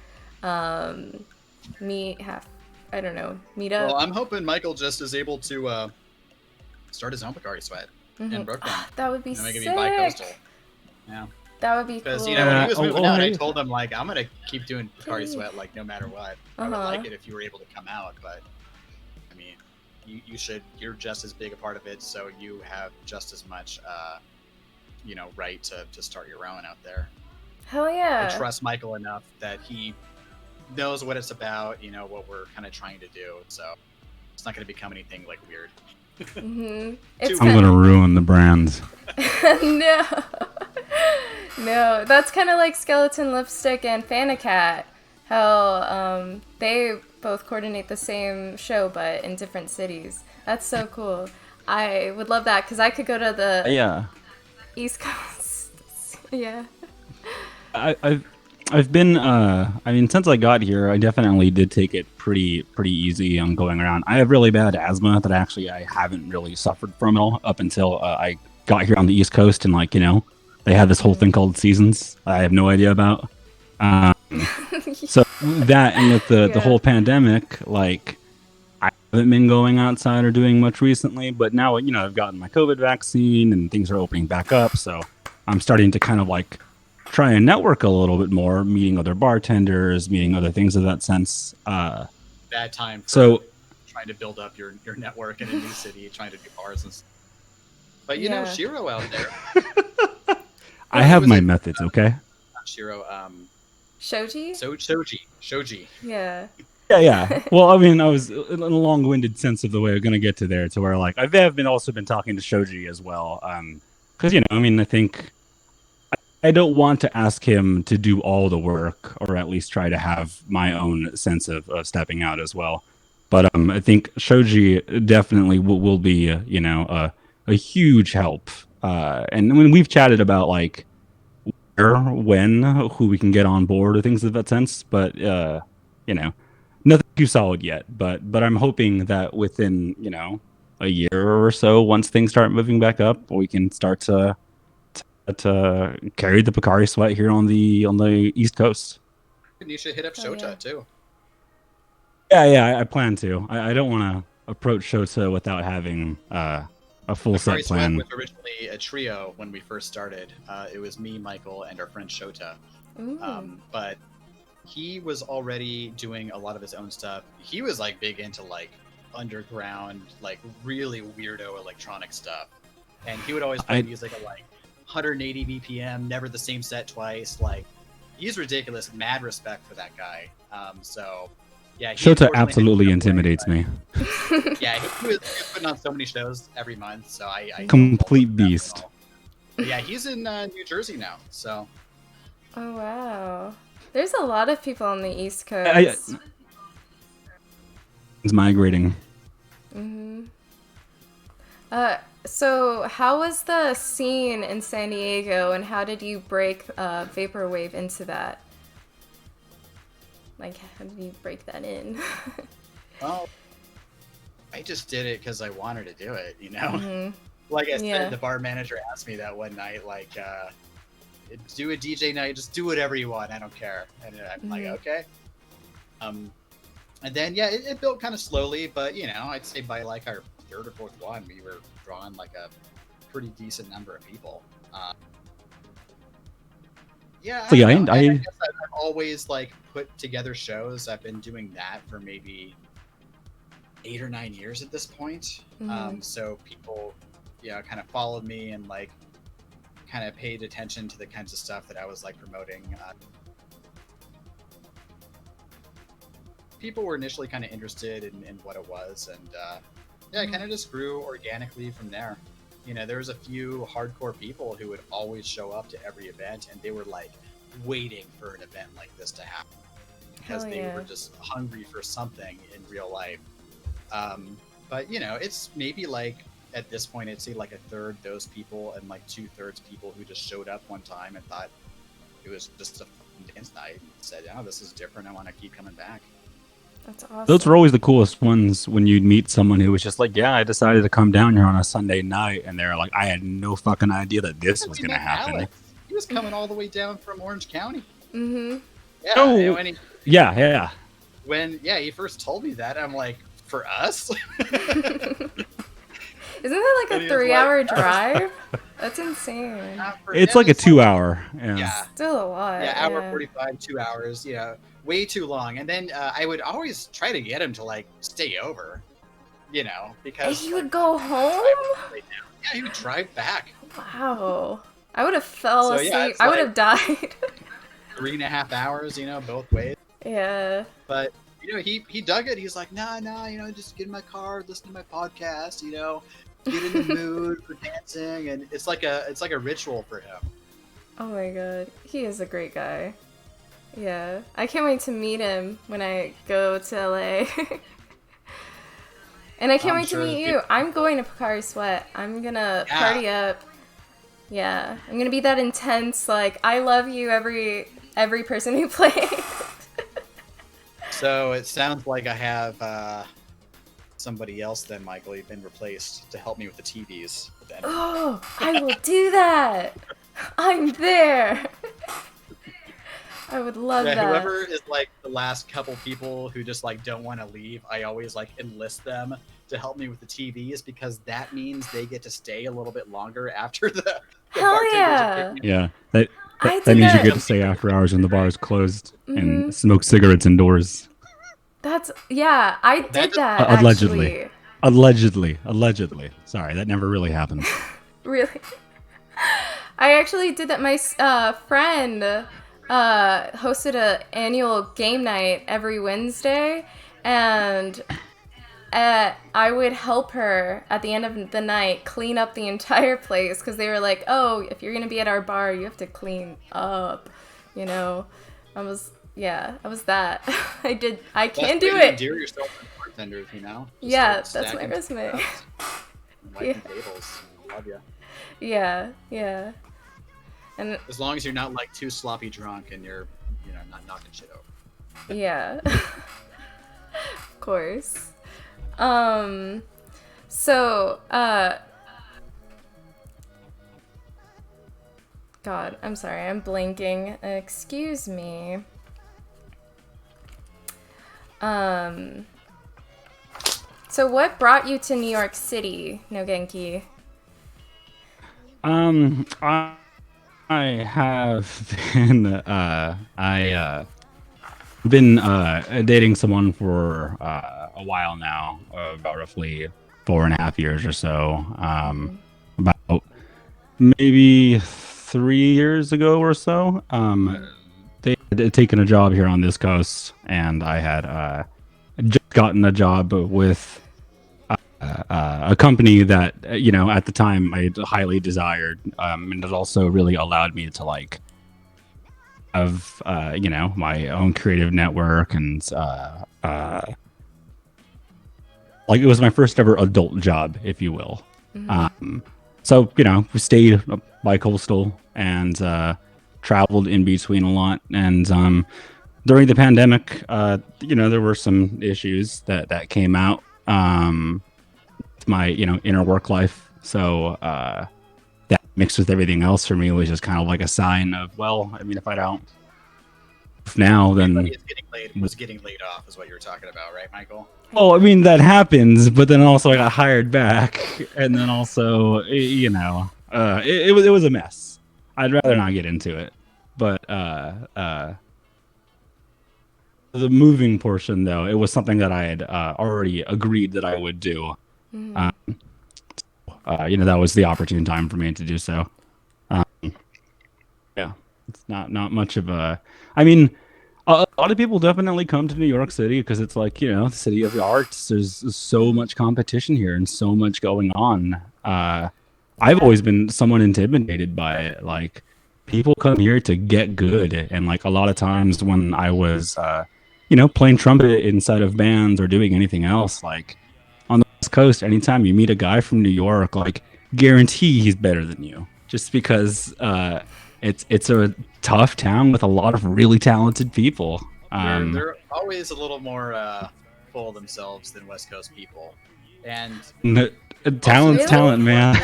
meet up? Well, I'm hoping Michael just is able to start his own Pocari Sweat in Brooklyn. That would be sick. Maybe bi-coastal. Yeah. That would be cool. Because when he was moving out, I told him like I'm gonna keep doing Pocari Sweat like no matter what. I would like it if you were able to come out, but I mean, you're just as big a part of it, so you have just as much right to start your own out there. Hell yeah. I trust Michael enough that he knows what it's about, what we're kind of trying to do, so it's not going to become anything like weird. I'm going to ruin the brand. No, that's kind of like Skeleton Lipstick and Fanacat, how they both coordinate the same show but in different cities. That's so cool. I would love that because I could go to the East Coast. Yeah. I've been since I got here, I definitely did take it pretty easy on going around. I have really bad asthma that I haven't really suffered from at all up until I got here on the East Coast, and they have this whole thing called seasons I have no idea about. So that, and with the whole pandemic, I haven't been going outside or doing much recently, but now I've gotten my COVID vaccine and things are opening back up, so I'm starting to kind of try and network a little bit more, meeting other bartenders, meeting other things of that sense. Bad time for trying to build up your network in a new city, trying to do bars and stuff. But Shiro out there. I have my methods, okay? Not Shiro, Shoji? Shoji. Yeah. Yeah. Well, I was in a long-winded sense of the way I'm gonna get to there, to where I have also been talking to Shoji as well, because I think I don't want to ask him to do all the work, or at least try to have my own sense of stepping out as well. But I think Shoji definitely will be a huge help. And when we've chatted about where, when, who we can get on board or things of that sense, but nothing too solid yet. But I'm hoping that within a year or so, once things start moving back up, we can start to carry the Pocari Sweat here on the East Coast. And you should hit up Shota too. Yeah, I plan to. I don't want to approach Shota without having a full set Pocari Sweat plan. was originally a trio when we first started. It was me, Michael, and our friend Shota. Ooh. But he was already doing a lot of his own stuff. He was like big into like underground, like really weirdo electronic stuff. And he would always play music at like 180 BPM, never the same set twice. Like, he's ridiculous. Mad respect for that guy. So, yeah. Shota absolutely intimidates me. Yeah, he was putting on so many shows every month. So I complete beast. But yeah, he's in New Jersey now. So. Oh wow. There's a lot of people on the East Coast. It's migrating. Mm-hmm. So how was the scene in San Diego, and how did you break Vaporwave into that? Like, how did you break that in? Well, I just did it because I wanted to do it, you know? Mm-hmm. Like I said, the bar manager asked me that one night, like, do a DJ night, just do whatever you want, I don't care. And I'm like, okay. And then, yeah, it built kind of slowly, but, you know, I'd say by like our third or fourth one, we were drawing like a pretty decent number of people. Yeah, I guess I've always like put together shows. I've been doing that for maybe 8 or 9 years at this point. So people, kind of followed me and like kind of paid attention to the kinds of stuff that I was like promoting. People were initially kind of interested in what it was, and it kind of just grew organically from there. You know, there was a few hardcore people who would always show up to every event, and they were like waiting for an event like this to happen because they were just hungry for something in real life. But you know, it's maybe like at this point, I'd say like a third those people and like 2/3 people who just showed up one time and thought it was just a dance night and said, "Oh, this is different. I want to keep coming back." That's awesome. Those were always the coolest ones when you'd meet someone who was just like, yeah, I decided to come down here on a Sunday night. And they're like, I had no fucking idea that this was going to happen. Alex. He was coming all the way down from Orange County. Mm-hmm. Yeah. Oh, When when he first told me that, I'm like, for us? Isn't that like a 3-hour drive? That's insane. It's like a 2-hour. Yeah. Still a lot. Yeah, hour 45, 2 hours. Yeah, way too long. And then I would always try to get him to like stay over, you know, because he would go home. Yeah, he would drive back. Wow, I would have fell asleep. Yeah, I would have died. 3.5 hours, you know, both ways. Yeah. But you know, he dug it. He's like, nah, you know, just get in my car, listen to my podcast, you know. Get in the mood for dancing, and it's like a ritual for him. Oh my god, he is a great guy. Yeah, I can't wait to meet him when I go to LA. And I can't wait to meet you. I'm going to Pocari Sweat. I'm gonna party up. Yeah, I'm gonna be that intense. Like, I love you, every person who plays. So it sounds like I have somebody else then, Michael. You've been replaced to help me with the TVs. Oh, I will do that. I'm there. I would love that. Whoever is like the last couple people who just like don't want to leave, I always like enlist them to help me with the TVs because that means they get to stay a little bit longer after the Hell yeah. Yeah. That means you get to stay after hours when the bar is closed and smoke cigarettes indoors. I did that. Allegedly. Actually. Allegedly. Sorry, that never really happened. Really? I actually did that. My friend hosted an annual game night every Wednesday, and I would help her at the end of the night clean up the entire place because they were like, "Oh, if you're gonna be at our bar, you have to clean up," you know. I was that. I can do it. Endear yourself to bartenders, you know? Just that's my resume. Wiping tables. Love you. Yeah. And as long as you're not like too sloppy drunk and you're, you know, not knocking shit over. Yeah. Of course. So, God, I'm sorry, I'm blanking. Excuse me. So what brought you to New York City, Nogenki? I have been dating someone for a while now, about roughly 4.5 years or so. About maybe 3 years ago or so, they had taken a job here on this coast, and I had just gotten a job with a company that at the time I highly desired, and it also really allowed me to like have my own creative network, and like it was my first ever adult job, if you will. So we stayed by coastal and traveled in between a lot, and during the pandemic, there were some issues that came out. My inner work life, so that mixed with everything else for me was just kind of like a sign of, well, I mean, if I don't now, then was getting laid off is what you were talking about, right, Michael? Oh, I mean, that happens, but then also I got hired back, and then also it was a mess. I'd rather not get into it, but the moving portion, though, it was something that I had already agreed that I would do. That was the opportune time for me to do so. Yeah, it's not much of a. I mean, a lot of people definitely come to New York City because it's like the city of the arts. There's so much competition here and so much going on. I've always been somewhat intimidated by it. Like, people come here to get good, and like a lot of times when I was, playing trumpet inside of bands or doing anything else, like on the West Coast, anytime you meet a guy from New York, like guarantee he's better than you, just because it's a tough town with a lot of really talented people. They're always a little more full of themselves than West Coast people, and talent's talent, man.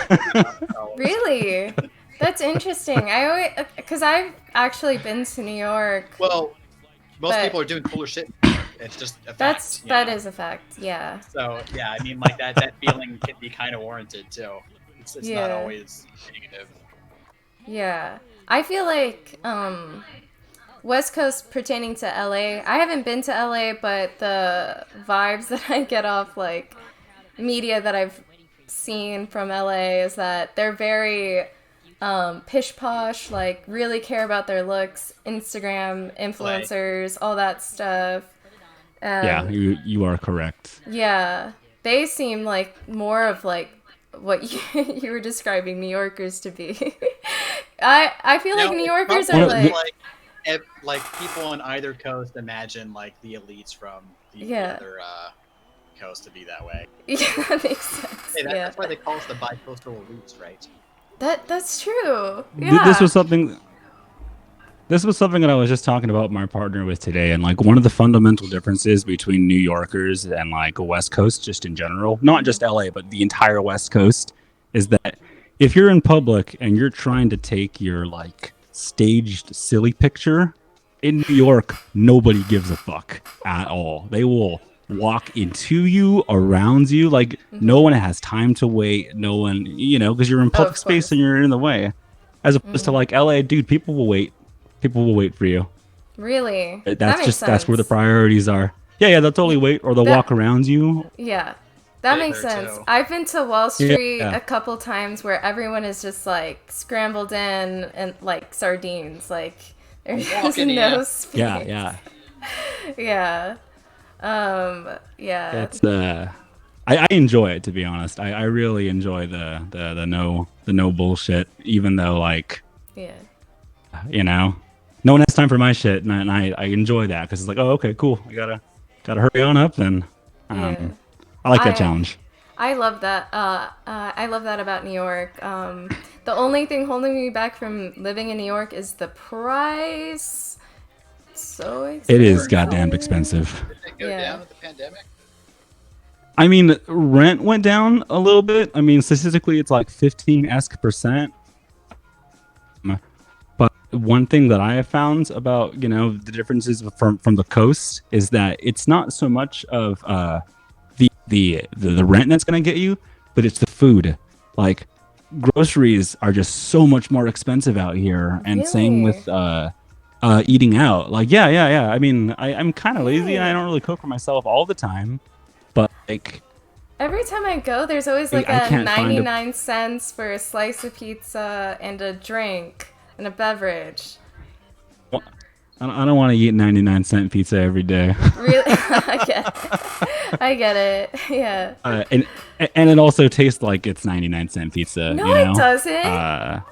Really? That's interesting. I always, because I've actually been to New York. Well, most people are doing cooler shit. It's just a fact. That is a fact. Yeah. So yeah, I mean, like that feeling can be kind of warranted too. It's not always negative. Yeah, I feel like West Coast pertaining to LA. I haven't been to LA, but the vibes that I get off like media that I've seen from LA is that they're very pish posh, like really care about their looks, Instagram influencers, all that stuff. Yeah, you are correct. Yeah, they seem like more of like what you were describing New Yorkers to be. I feel like New Yorkers are like people on either coast imagine like the elites from the other coast to be that way. Yeah, that makes sense. Hey, that's why they call us the bi-coastal elites, right? That's true. Yeah. This was something that I was just talking about my partner with today, and like one of the fundamental differences between New Yorkers and like West Coast just in general, not just LA, but the entire West Coast, is that if you're in public and you're trying to take your like staged silly picture in New York, nobody gives a fuck at all. They will walk into you, around you, like no one has time to wait. No one, because you're in public space and you're in the way. As opposed to like LA, dude, people will wait. People will wait for you. Really? That's where the priorities are. Yeah, they'll totally wait, or they'll walk around you. Yeah, that makes sense. Too. I've been to Wall Street a couple times where everyone is just like scrambled in and like sardines. Like there's no space. Yeah. Yeah. It's I enjoy it, to be honest. I really enjoy the no bullshit, even though like no one has time for my shit, and I enjoy that because it's like, oh, okay, cool. I gotta hurry on up then. I like that challenge. I love that. I love that about New York. The only thing holding me back from living in New York is the price. So expensive. It is goddamn expensive. Did it go down with the pandemic? I mean, rent went down a little bit. I mean, statistically, it's like 15% one thing that I have found about the differences from the coast is that it's not so much of the rent that's gonna get you, but it's the food. Like groceries are just so much more expensive out here, and same Really? with eating out. Like yeah. I mean, I'm kind of lazy and I Really? don't really cook for myself all the time, but like Every time I go, there's always like I a can't find a 99 cents for a slice of pizza and a drink and a beverage. I don't want to eat 99-cent pizza every day. Really? I get it. I get it. Yeah. And it also tastes like it's 99-cent pizza. No, You it know. doesn't.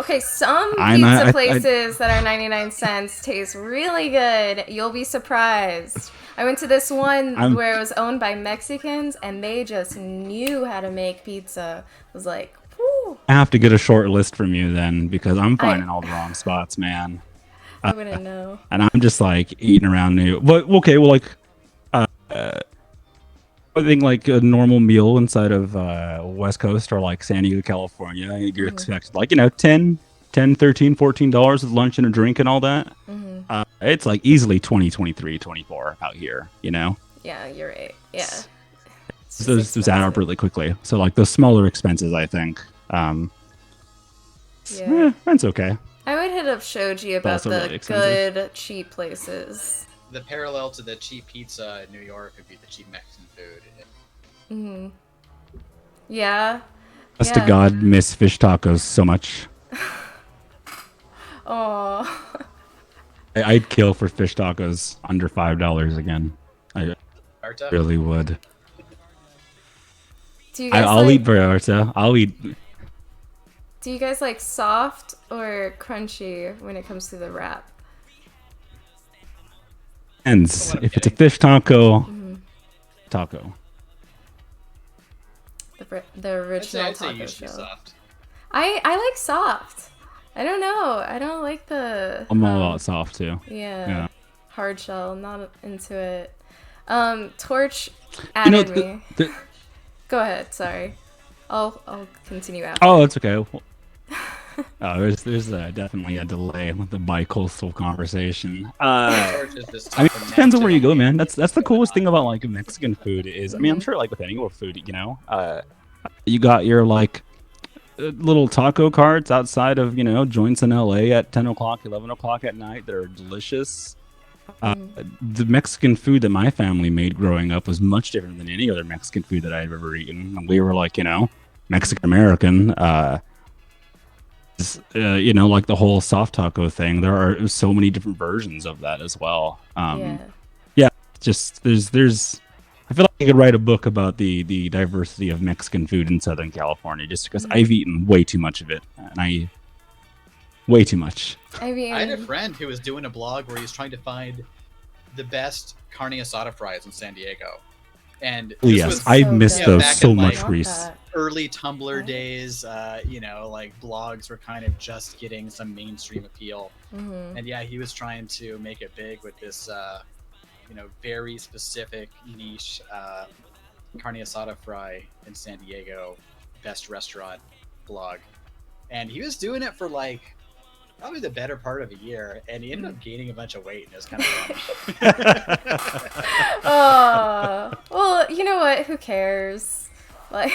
Okay, some I'm pizza I places that are 99 cents taste really good. You'll be surprised. I went to this one I'm where it was owned by Mexicans and they just knew how to make pizza. It was like, whew. I have to get a short list from you then because I'm I finding all the wrong spots, man. I wouldn't know. And I'm just like eating around new. But okay, well, like I think like a normal meal inside of West Coast or like San Diego, California, you're expected like 10, 13, $14 with lunch and a drink and all that. It's like easily 20, 23, 24 out here. Yeah, you're right. Yeah. It's just Those add up expensive. really quickly. So like those smaller expenses, I think. Yeah. That's okay. I would hit up Shoji about Also really the expensive. good, cheap places. The parallel to the cheap pizza in New York would be the cheap Mexican food. Hmm. Yeah. Honest to Yeah. God, miss fish tacos so much. Oh. I'd kill for fish tacos under $5 again. I Arta? really would. Do you guys I'll like eat Vallarta. I'll eat. Do you guys like soft or crunchy when it comes to the wrap? Ends. What I'm If it's a getting. fish taco. The original I'd say taco you should be shell. soft. I like soft. I don't know. I don't like the I'm all about soft too. Yeah. hard shell. Not into it. Torch You know, added me. Go ahead. Sorry. I'll continue after. oh, it's okay. There's definitely a delay with the bi-coastal conversation. Torch is just I mean, it depends on where you go, man. tough That's the coolest thing about like Mexican food is. I mean, I'm sure like with any food, you got your like little taco carts outside of joints in LA at 10 o'clock, 11 o'clock at night that are delicious. The Mexican food that my family made growing up was much different than any other Mexican food that I've ever eaten. And we were like, Mexican American. Like the whole soft taco thing. There are so many different versions of that as well. Yeah. Yeah, just there's. I feel like I could write a book about the diversity of Mexican food in Southern California, just because I've eaten way too much of it, and way too much. I mean, I had a friend who was doing a blog where he was trying to find the best carne asada fries in San Diego. And Oh, this yes, was I've so missed good. those back so in, much, like, Reese. that. early Tumblr days, like blogs were kind of just getting some mainstream appeal. And yeah, he was trying to make it big with this, very specific niche carne asada fry in San Diego, best restaurant blog. And he was doing it for like probably the better part of a year, and he ended up gaining a bunch of weight, and it was kind of funny. Oh, well, you know what? Who cares? Like,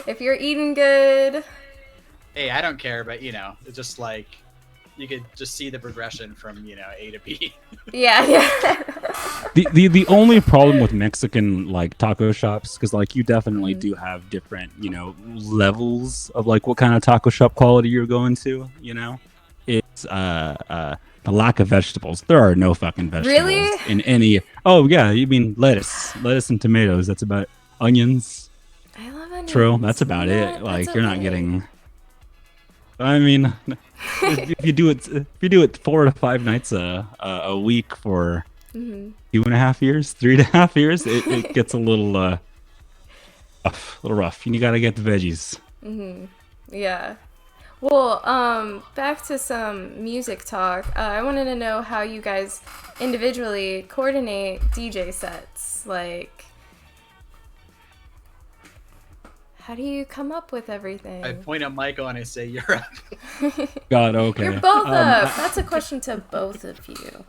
if you're eating good, Hey, I don't care, but it's just like you could just see the progression from A to B. yeah. The only problem with Mexican like taco shops, because like you definitely do have different levels of like what kind of taco shop quality you're going to. It's the lack of vegetables. There are no fucking vegetables Really? in any. Oh yeah, you mean lettuce and tomatoes. That's about onions. I love onions. True, that's about Yeah, it. Like that's you're not okay. getting. I mean, if you do it 4 to 5 nights a week for 2.5 years, 3.5 years, it gets a little rough. You gotta get the veggies. Yeah. Well, back to some music talk. I wanted to know how you guys individually coordinate DJ sets. Like, How do you come up with everything? I point at Michael and I say, "You're up." God, okay. You're both up. That's a question to both of you.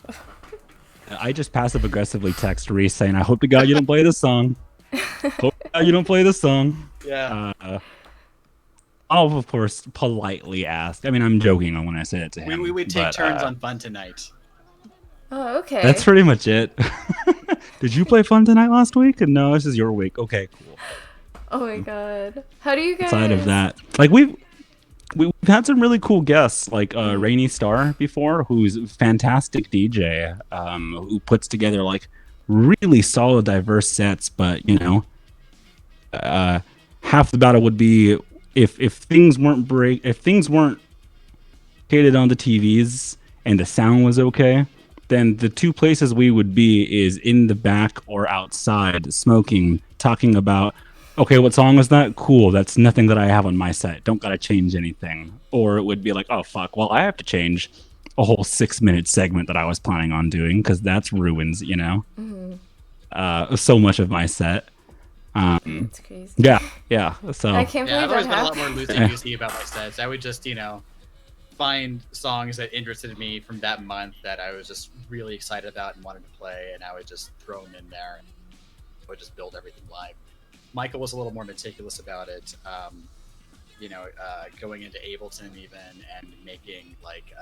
I just passive aggressively text Reese saying, "I hope to God you don't play this song. Hope to God you don't play this song." Yeah. I'll of course politely ask. I mean, I'm joking when I say it to him. We would take but, turns on Fun Tonight. Oh, okay. That's pretty much it. Did you play Fun Tonight last week? No, this is your week. Okay, cool. Oh my god. How do you guys? Outside of that, like we've had some really cool guests, like Rainy Star before, who's a fantastic DJ, who puts together like really solid, diverse sets. But you know, half the battle would be if things weren't cated on the TVs and the sound was okay, then the two places we would be is in the back or outside smoking, talking about, okay, what song was that? Cool, that's nothing that I have on my set. Don't gotta change anything. Or it would be like, oh fuck, well I have to change a whole 6-minute segment that I was planning on doing because that's ruins, you know, so much of my set. That's crazy. Yeah. So I can't Yeah, I've believe always that been a lot happened. more loosey-goosey about my sets. I would just, find songs that interested me from that month that I was just really excited about and wanted to play, and I would just throw them in there and I would just build everything live. Michael was a little more meticulous about it, going into Ableton even and making like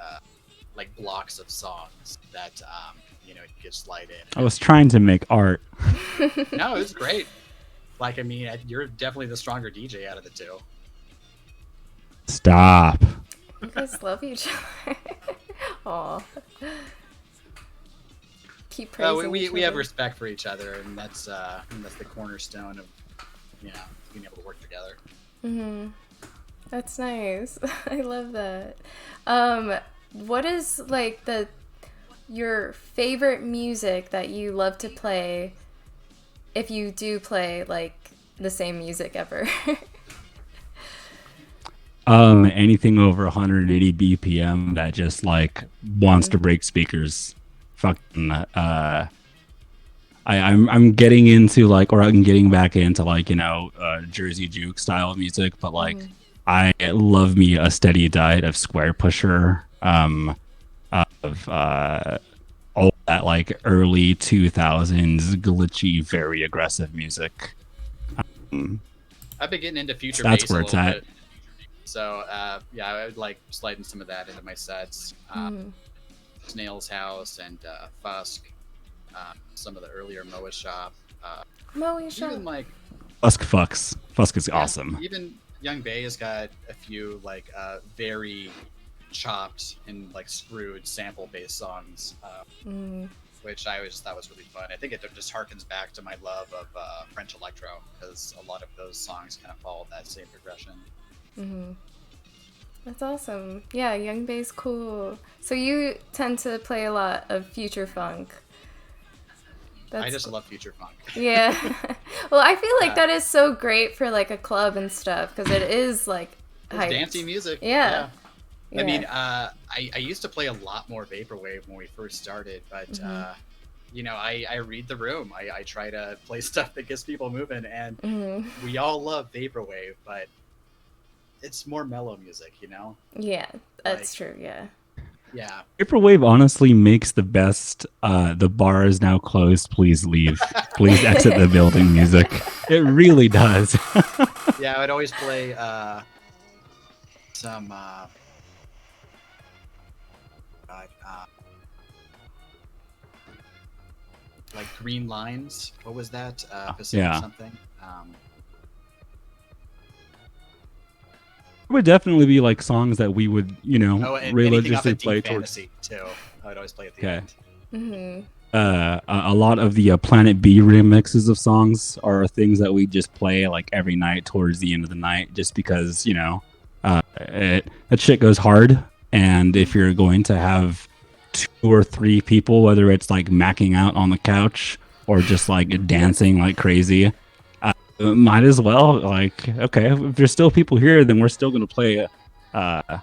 blocks of songs that you could slide in. I was trying to make art. No, it was great. Like, I mean, you're definitely the stronger DJ out of the two. Stop. You guys love each other. Aw. Keep praising each We have other. respect for each other, and that's the cornerstone of being able to work together. Mm-hmm. That's nice. I love that. What is like your favorite music that you love to play, if you do play like the same music ever? Anything over 180 BPM that just like wants to break speakers. Fucking I'm getting into like, or I'm getting back into like, Jersey Juke style of music, but like I love me a steady diet of Square Pusher, of all that like early 2000s glitchy, very aggressive music. I've been getting into future That's bass where a it's little at. bit. So I would like sliding some of that into my sets. Snail's House and Fusk, some of the earlier Moa Shop. Even like Fusk is awesome. Even Young Bay has got a few like very chopped and like screwed sample based songs, which I always thought was really fun. I think it just harkens back to my love of French electro, because a lot of those songs kind of follow that same progression. That's awesome. Yeah, Young Bay's cool. So you tend to play a lot of future funk. I just love future funk. Yeah. Well, I feel like that is so great for like a club and stuff, because it is like hyped. Dancey music. Yeah. I mean, I used to play a lot more vaporwave when we first started, but I read the room. I try to play stuff that gets people moving, and we all love vaporwave, but it's more mellow music, Yeah, that's true. Yeah. Yeah. Vaporwave honestly makes the best. The bar is now closed. Please leave. Please exit the building. Music. It really does. Yeah, I would always play some. Like Green Lines. What was that? Pacific something. It would definitely be like songs that we would, and religiously play towards. towards. Too. I would always play at the end. A lot of the Planet B remixes of songs are things that we just play like every night towards the end of the night, just because that shit goes hard. And if you're going to have 2 or 3 people, whether it's like macking out on the couch or just like dancing like crazy, might as well, like, okay, if there's still people here, then we're still gonna play I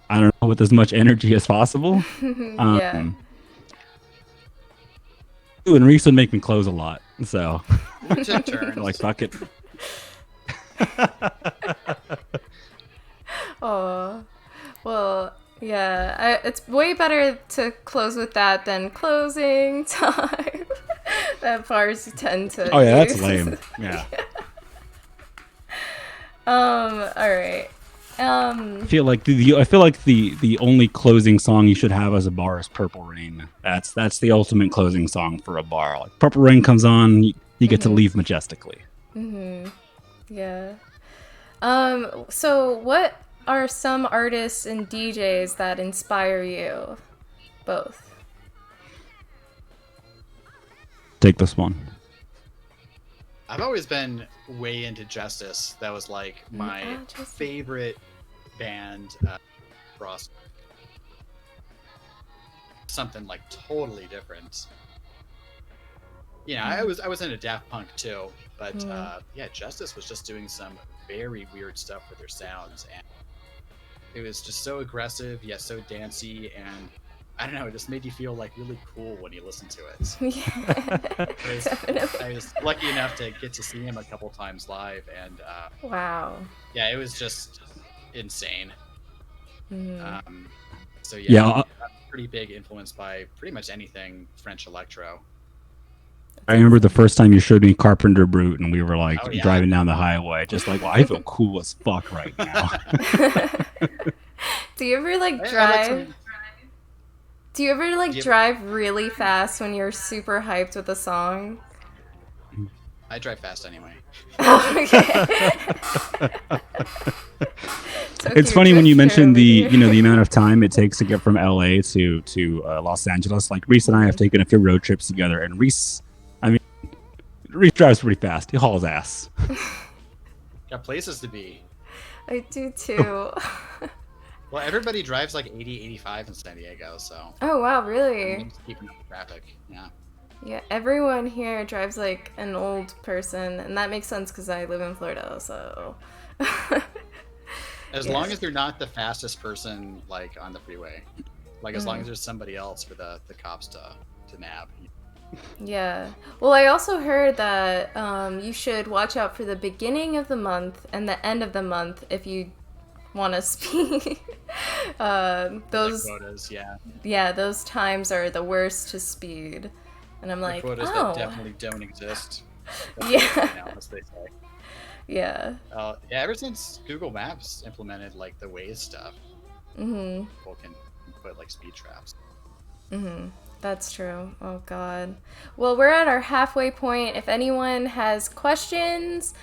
don't know, with as much energy as possible. Yeah. And Reese would make me close a lot, so Took turns. like fuck it. Oh, well, yeah. It's way better to close with that than closing time. That bars tend to Oh yeah, that's use. lame. Yeah. All right. I feel like the only closing song you should have as a bar is Purple Rain. That's the ultimate closing song for a bar. Like Purple Rain comes on, you get to leave majestically. Yeah. So what are some artists and DJs that inspire you? Both. Take this one. I've always been way into Justice. That was like my favorite band across something like totally different. You know, I was into Daft Punk too, but yeah, Justice was just doing some very weird stuff with their sounds, and it was just so aggressive yet so dancey, and I don't know, it just made you feel like really cool when you listened to it. Yeah, I was lucky enough to get to see him a couple times live, and wow. yeah, it was just insane. So Yeah, I'm pretty big influenced by pretty much anything French electro. I remember the first time you showed me Carpenter Brute, and we were like Oh, yeah. driving down the highway, just like, well, I feel cool as fuck right now. Do you ever like Yeah, drive? Do you ever like drive really fast when you're super hyped with a song? I drive fast anyway. Okay. It's funny when you mention the amount of time it takes to get from LA to Los Angeles. Like Reese and I have taken a few road trips together, and Reese drives pretty fast. He hauls ass. Got places to be. I do too. Well, everybody drives like 80, 85 in San Diego, so. Oh wow, really? Just keeping up with traffic, yeah. Yeah, everyone here drives like an old person, and that makes sense because I live in Florida, so. As long as you're not the fastest person, like, on the freeway. Like, as long as there's somebody else for the cops to nab. Yeah. Well, I also heard that you should watch out for the beginning of the month and the end of the month if you want to speed. Those quotas, yeah. Yeah, those times are the worst to speed. And I'm like, quotas oh. that definitely don't exist. Yeah. Now, as they say. Yeah. Yeah, ever since Google Maps implemented like the Waze stuff, people can put like speed traps. That's true. Oh god. Well, we're at our halfway point. If anyone has questions,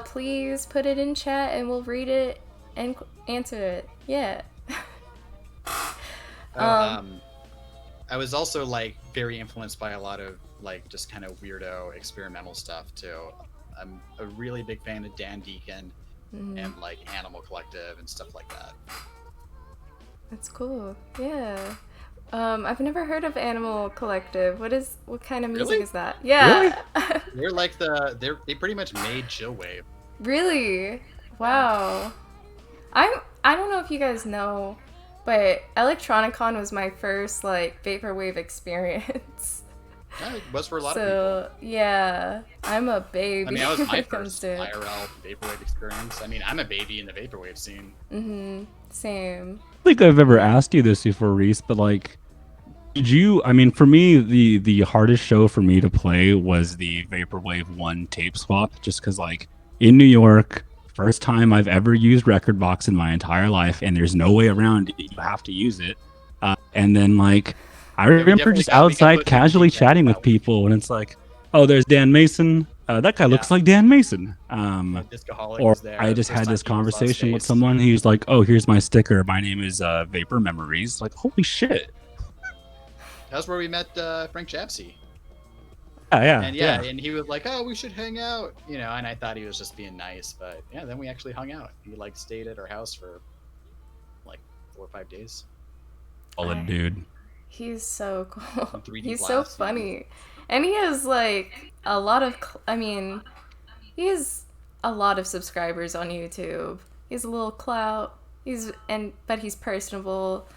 please put it in chat and we'll read it and answer it. Yeah. I was also like very influenced by a lot of like just kind of weirdo experimental stuff too. I'm a really big fan of Dan Deacon and like Animal Collective and stuff like that. That's cool. Yeah. I've never heard of Animal Collective. What kind of music is that? Yeah. Really? They're like they pretty much made chill wave. Really? Wow. I don't know if you guys know, but Electronicon was my first like vaporwave experience. Yeah, it was for a lot of So yeah, I'm a baby. I mean, that was when my it comes first to it. IRL vaporwave experience. I mean, I'm a baby in the vaporwave scene. Same. I think I've ever asked you this before, Reese, but like, did you? I mean, for me, the hardest show for me to play was the Vaporwave 1 tape swap, just because like in New York, first time I've ever used Rekordbox in my entire life, and there's no way around it. You have to use it. And then like, I remember just outside casually chatting with people, and it's like, oh, there's Dan Mason. That guy looks like Dan Mason. Or I just had this conversation with someone. He's like, "Oh, here's my sticker. My name is Vapor Memories." Like, holy shit! That's where we met Frank Japsy. Yeah. And he was like, "Oh, we should hang out," you know. And I thought he was just being nice, but yeah, then we actually hung out. He like stayed at our house for like 4 or 5 days. Solid dude. He's so cool. 3D He's blast, so funny. And he has like a lot of he has a lot of subscribers on YouTube. He has a little clout. But he's personable.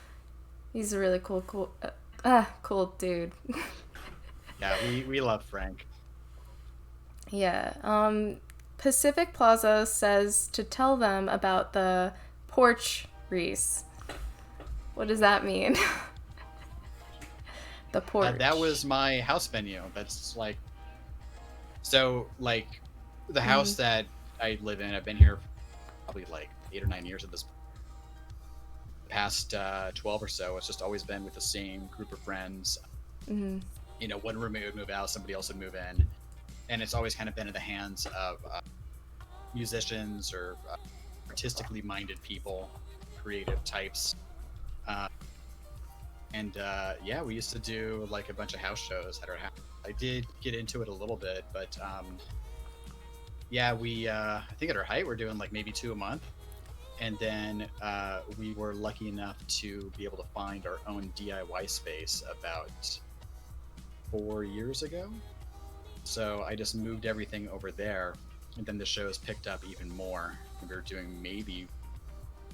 He's a really cool dude. Yeah, we love Frank. Yeah. Pacific Plaza says to tell them about the porch Reese. What does that mean? The porch. That was my house venue. That's like, so like the house that I live in, I've been here probably like 8 or 9 years at this past 12 or so. It's just always been with the same group of friends. Mm-hmm. You know, one roommate would move out, somebody else would move in, and it's always kind of been in the hands of musicians or artistically minded people, creative types. Yeah, we used to do like a bunch of house shows at our house. I did get into it a little bit, but yeah, we I think at our height we're doing like maybe 2 a month, and then we were lucky enough to be able to find our own DIY space about 4 years ago. So I just moved everything over there, and then the shows picked up even more. We were doing maybe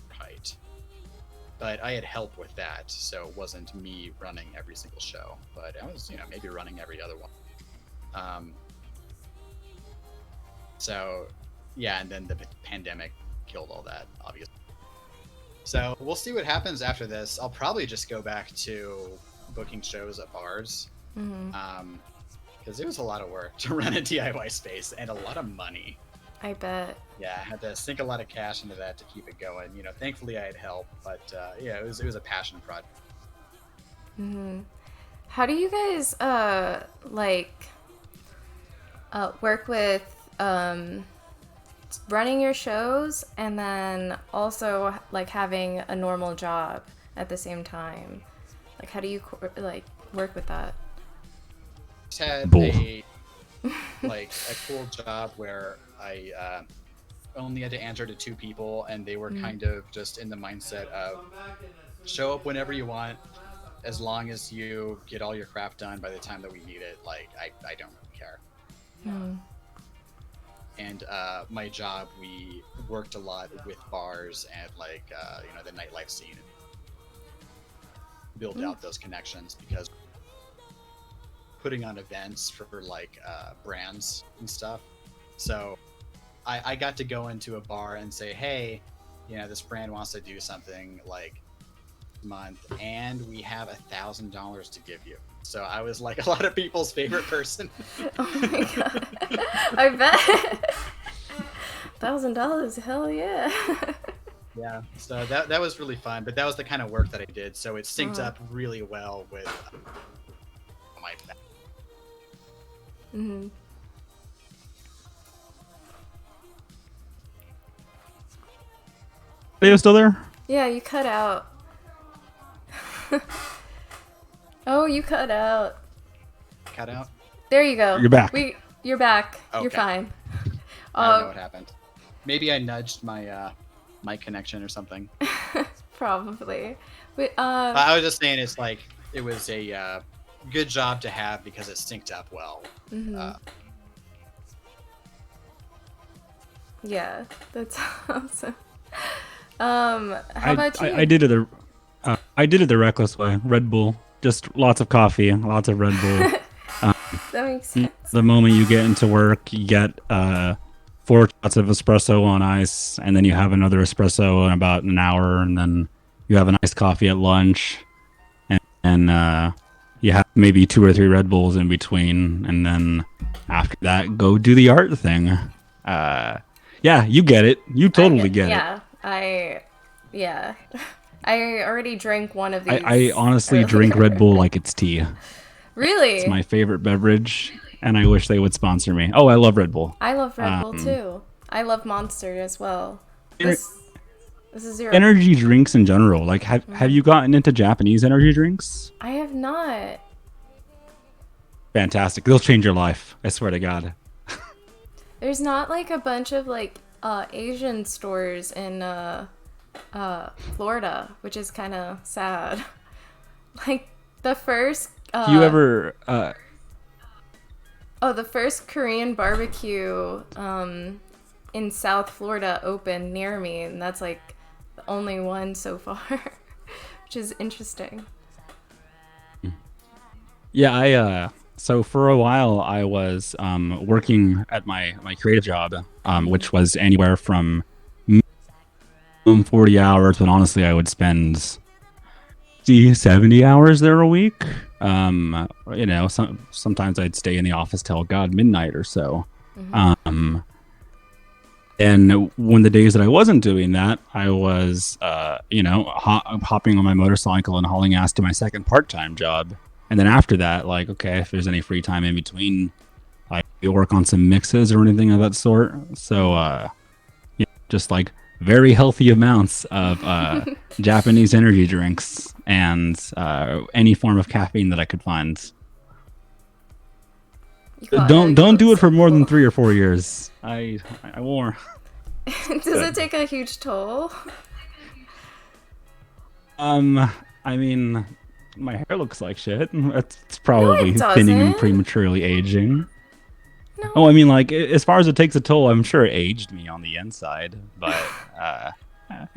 height, but I had help with that, so it wasn't me running every single show, but I was, you know, maybe running every other one. So yeah, and then the pandemic killed all that, obviously. So we'll see what happens after this. I'll probably just go back to booking shows at bars, because it was a lot of work to run a DIY space and a lot of money. I bet. Yeah, I had to sink a lot of cash into that to keep it going. You know, thankfully I had help, but yeah, it was a passion project. How do you guys work with running your shows and then also like having a normal job at the same time? Like, how do you work with that? Just had a cool job where I only had to answer to 2 people, and they were kind of just in the mindset of show up whenever you want, as long as you get all your craft done by the time that we need it. Like, I don't really care. And my job, we worked a lot with bars and you know, the nightlife scene, build out those connections, because putting on events for brands and stuff. So I got to go into a bar and say, hey, you know, this brand wants to do something like month, and we have $1,000 to give you. So I was like a lot of people's favorite person. Oh my god. I bet. $1,000, hell yeah. Yeah, so that was really fun, but that was the kind of work that I did, so it synced up really well with my Are you still there? Yeah, you cut out. Oh, you cut out. Cut out? There you go. You're back. You're back. Okay. You're fine. I don't know what happened. Maybe I nudged my my connection or something. Probably. I was just saying it was a good job to have because it synced up well. Yeah, that's awesome. How about you? I did it the reckless way. Red Bull, just lots of coffee, lots of Red Bull. That makes sense. The moment you get into work, you get 4 shots of espresso on ice, and then you have another espresso in about an hour, and then you have an iced coffee at lunch, and you have maybe 2 or 3 Red Bulls in between, and then after that, go do the art thing. Yeah, you get it. You totally get it. Yeah. I already drank one of these. I honestly earlier. drink Red Bull like it's tea. Really? It's my favorite beverage, and I wish they would sponsor me. Oh, I love Red Bull. I love Red Bull too. I love Monster as well. This is your energy drinks in general. Like, have you gotten into Japanese energy drinks? I have not. Fantastic. They'll change your life. I swear to God. There's not like a bunch of Asian stores in Florida, which is kind of sad. Like the first you ever the first Korean barbecue in South Florida opened near me, and that's like the only one so far, which is interesting. Yeah, So for a while, I was working at my creative job, which was anywhere from 40 hours, but honestly, I would spend 70 hours there a week. Sometimes I'd stay in the office till midnight or so. Um, and when the days that I wasn't doing that, I was, hopping on my motorcycle and hauling ass to my second part-time job. And then after that, like, okay, if there's any free time in between, I work on some mixes or anything of that sort. So, just like very healthy amounts of Japanese energy drinks and any form of caffeine that I could find. Don't do it for more than 3 or 4 years. I won't. Does it take a huge toll? I mean, my hair looks like shit. It's probably No, it thinning and doesn't. prematurely aging. No. Oh, I mean, like, as far as it takes a toll, I'm sure it aged me on the inside. But I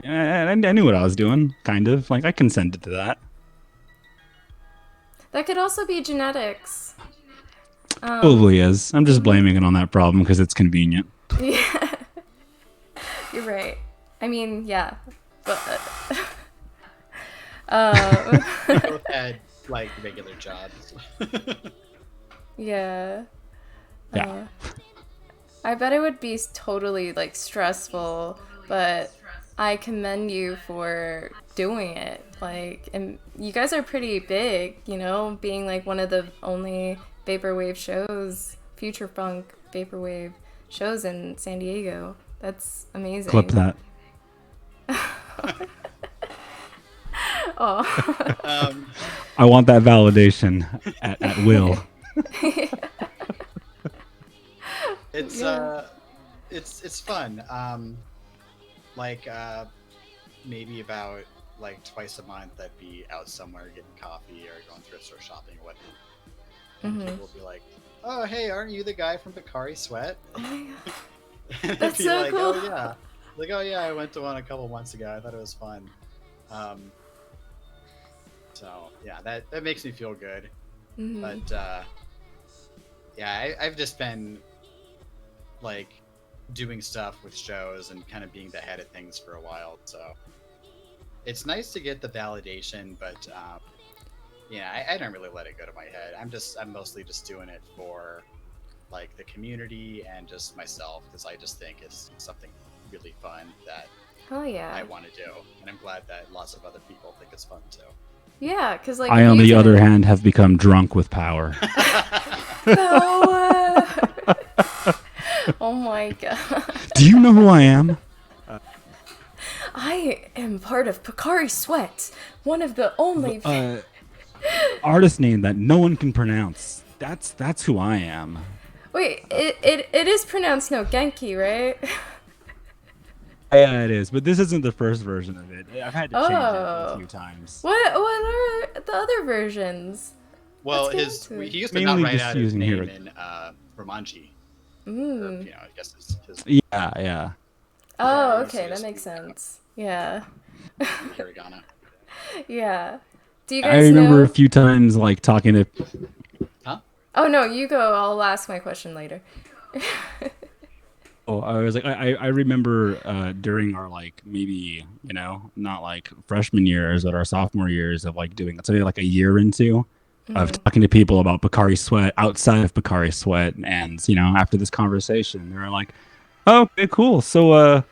knew what I was doing, kind of. Like, I consented to that. That could also be genetics. Probably is. I'm just blaming it on that problem because it's convenient. Yeah. You're right. I mean, yeah. But We both had like regular jobs. yeah. Yeah. I bet it would be totally like stressful, but I commend you for doing it. Like, and you guys are pretty big, you know, being like one of the only vaporwave shows, future funk vaporwave shows in San Diego. That's amazing. Clip that. Oh. I want that validation at will. It's fun. Maybe about like twice a month I'd be out somewhere getting coffee or going thrift store shopping or whatnot. And people will be like, "Oh, hey, aren't you the guy from Pocari Sweat?" Oh my god. And I'd That's be so like, cool. "Oh yeah." Like, "Oh yeah, I went to one a couple months ago. I thought it was fun." So yeah, that makes me feel good. Mhm. But I've just been like doing stuff with shows and kind of being the head of things for a while. So it's nice to get the validation, but I don't really let it go to my head. I'm mostly just doing it for like the community and just myself because I just think it's something really fun that Hell yeah. I want to do, and I'm glad that lots of other people think it's fun too. Yeah, because like I, on the other hand, have become drunk with power. No. Oh my god. Do you know who I am? I am part of Pocari Sweat, one of the only. Artist name that no one can pronounce. That's who I am. Wait, it is pronounced Nogenki, right? Yeah, it is, but this isn't the first version of it. I've had to change it a few times. What are the other versions? Well, Let's get into it. he used to Mainly not write just out his using name here. in Romanji. Mm. I guess it's his Yeah. Oh, Yeah, okay, that seriously. makes sense. Yeah. hiragana. Yeah. Do you I guys remember know? a few times like talking to. Huh? Oh no, you go. I'll ask my question later. Oh, I was like, I remember during our like maybe not like freshman years, but our sophomore years of like doing something like a year into of talking to people about Pocari Sweat outside of Pocari Sweat, and after this conversation, they were like, "Oh, okay, cool. So,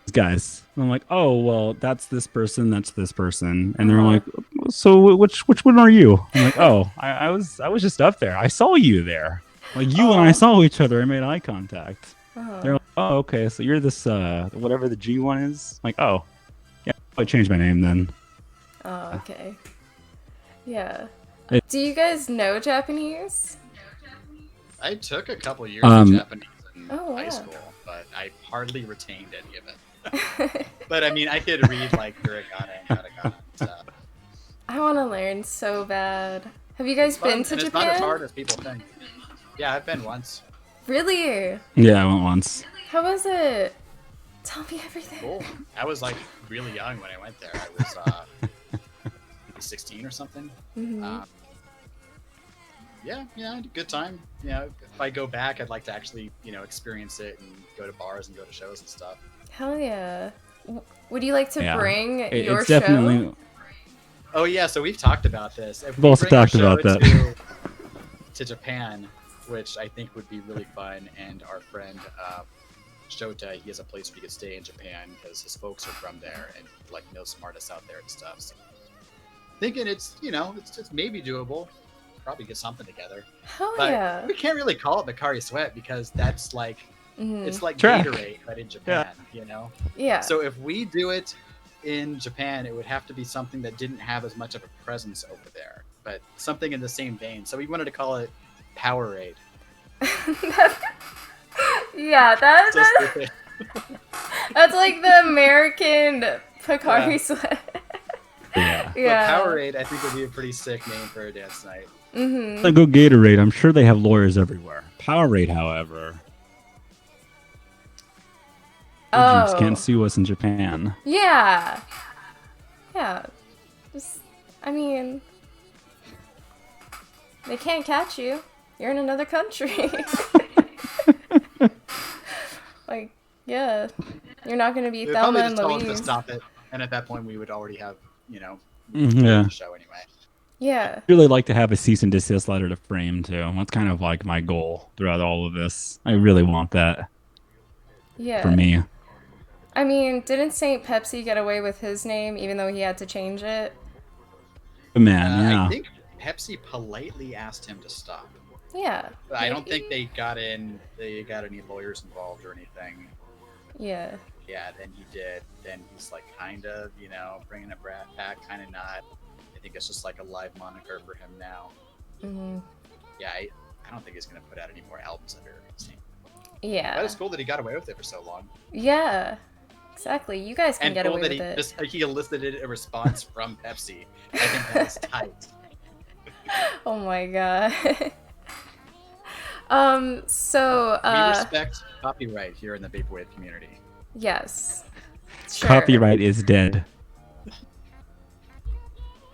these guys." And I'm like, "Oh, well, that's this person, that's this person," and they're like, "So, which one are you?" I'm like, "Oh, I was just up there. I saw you there. Like you and I saw each other. I made eye contact." They're like, "Oh, okay. So you're this whatever the G one is." Like, "Oh, yeah. I changed my name then." Oh, okay. Yeah. It- Do you guys know Japanese? I took a couple years of Japanese in Oh, high wow. school, but I hardly retained any of it. But I mean, I could read like hiragana and katakana and stuff. I want to learn so bad. Have you guys Fun, been to and Japan? it's not as hard as people think. Yeah, I've been once. Really? Yeah, I went once. How was it? Tell me everything. Cool. I was like really young when I went there. I was maybe 16 or something. Mhm. yeah, good time. You know, if I go back, I'd like to actually, experience it and go to bars and go to shows and stuff. Hell yeah. Would you like to bring your it's show? definitely. Oh yeah, so we've talked about this. If We've also bring our talked about show that. to Japan, which I think would be really fun, and our friend Shota, he has a place where he could stay in Japan because his folks are from there and like knows some artists out there and stuff. So thinking it's it's maybe doable. Probably get something together. Hell But yeah. we can't really call it Pocari Sweat because that's like it's like Track. Gatorade, but in Japan, Yeah. So if we do it in Japan, it would have to be something that didn't have as much of a presence over there, but something in the same vein. So we wanted to call it Powerade. Yeah, So stupid. that's like the American Pocari Yeah. Sweat. Yeah. Yeah. But Powerade, I think, would be a pretty sick name for a dance night. Mm-hmm. Go Gatorade. I'm sure they have lawyers everywhere. Powerade, however, agents can't sue us in Japan. Yeah. Yeah. I mean, they can't catch you. You're in another country. Like, yeah. You're not going to be We would Thelma probably and just tell them to Louise. stop it, and at that point, we would already have, Yeah. the show anyway. Yeah. I'd really like to have a cease and desist letter to frame too. That's kind of like my goal throughout all of this. I really want that Yeah. for me. I mean, didn't St. Pepsi get away with his name even though he had to change it? Man, yeah. I think Pepsi politely asked him to stop. Yeah. But I don't think they got any lawyers involved or anything. Yeah. Yeah, then he did. Then he's like kind of, bringing it back, kind of not. I think it's just like a live moniker for him now. Mm-hmm. Yeah, I don't think he's going to put out any more albums under his name. Yeah. But it's cool that he got away with it for so long. Yeah. Exactly. You guys can And get cool away that with it. he elicited a response from Pepsi. I think that's tight. Oh my god. So We respect copyright here in the vaporwave community. yes. Sure. Copyright is dead.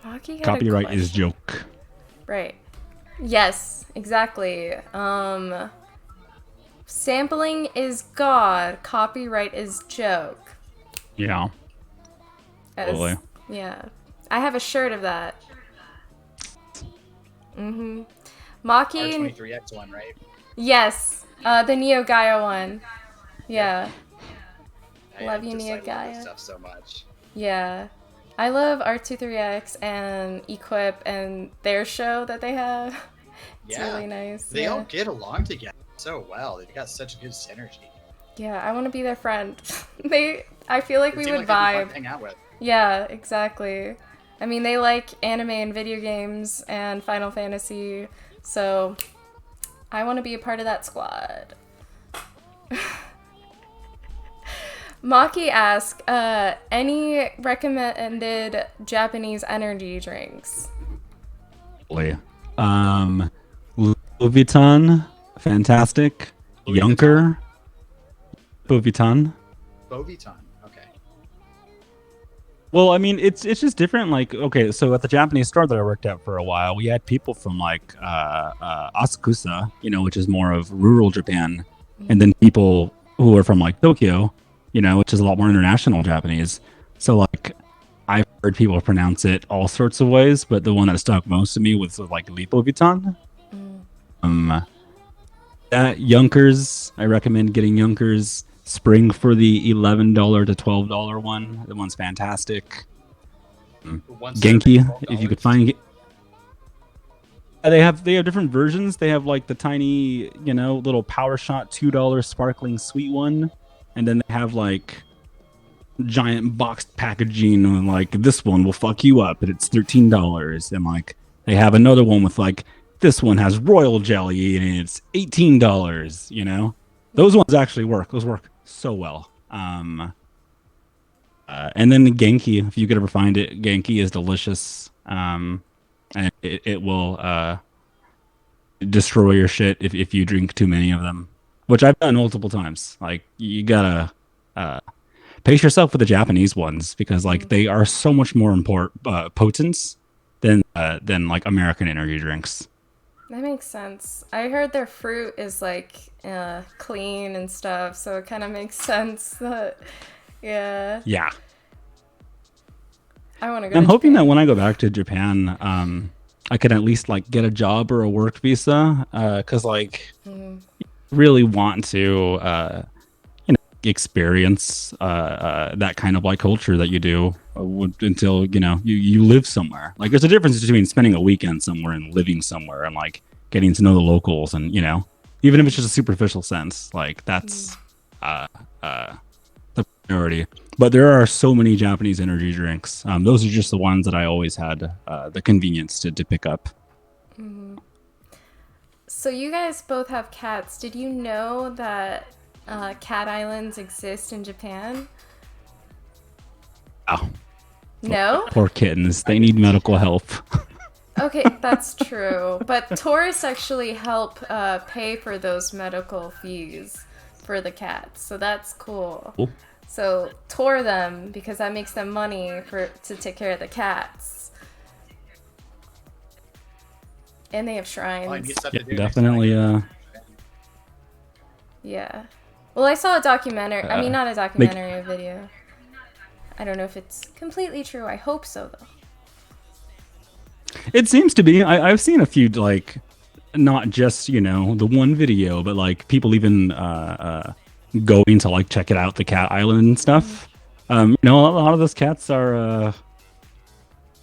Maki had a Copyright is question. joke. Right. Yes, exactly. Sampling is God, copyright is joke. Yeah. Totally. Yeah. I have a shirt of that. Mm-hmm. Maki and R23X one, right? yes. The Neo Gaia one. Yeah. Love you, I Neo love Gaia. this stuff so much. Yeah. I love R23X and Equip and their show that they have. It's Yeah. really nice. They yeah. all get along together so well. They've got such good synergy. Yeah, I want to be their friend. I feel like It we seemed would like they'd be fun vibe. to hang out with. Yeah, exactly. I mean, they like anime and video games and Final Fantasy, so I want to be a part of that squad. Maki asks, any recommended Japanese energy drinks? Louis Vuitton, fantastic. Louis Junker, Vuitton. Boviton. Okay. Well, I mean, it's just different. Like, okay, so at the Japanese store that I worked at for a while, we had people from like Asakusa, which is more of rural Japan, and then people who are from like Tokyo, which is a lot more international Japanese. So like, I've heard people pronounce it all sorts of ways, but the one that stuck most to me was like Lipo Vuitton. That Junkers, I recommend getting Junkers. Spring for the $11 to $12 one. The one's fantastic. Genki, if you could find. They have different versions. They have like the tiny, little Power Shot $2 sparkling sweet one, and then they have like giant boxed packaging, and like this one will fuck you up, but it's $13. And like they have another one with like this one has royal jelly and it's $18. Those ones actually work. Those work so well. And then the Genki, if you could ever find it, Genki is delicious. And it will destroy your shit if you drink too many of them, which I've done multiple times. Like you gotta pace yourself with the Japanese ones because like they are so much more potent than like American energy drinks. That makes sense. I heard their fruit is like clean and stuff, so it kind of makes sense that, yeah. Yeah. I want to go. I'm to hoping Japan. that when I go back to Japan, I could at least like get a job or a work visa, because like really want to experience that kind of like culture that you do until you live somewhere. Like there's a difference between spending a weekend somewhere and living somewhere and like getting to know the locals, and even if it's just a superficial sense, like that's the priority. But there are so many Japanese energy drinks. Those are just the ones that I always had the convenience to pick up. So you guys both have cats. Did you know that cat islands exist in Japan? Oh, No? poor kittens. They need medical help. Okay, that's true. But tourists actually help pay for those medical fees for the cats. So that's cool. Cool. So tour them because that makes them money to take care of the cats. And they have shrines. Yeah, definitely. Yeah. Well, I saw a documentary. I mean, not a documentary, a video. I don't know if it's completely true. I hope so, though. It seems to be. I've seen a few, like, not just, the one video, but, like, people even going to, like, check it out, the cat island and stuff. A lot of those cats are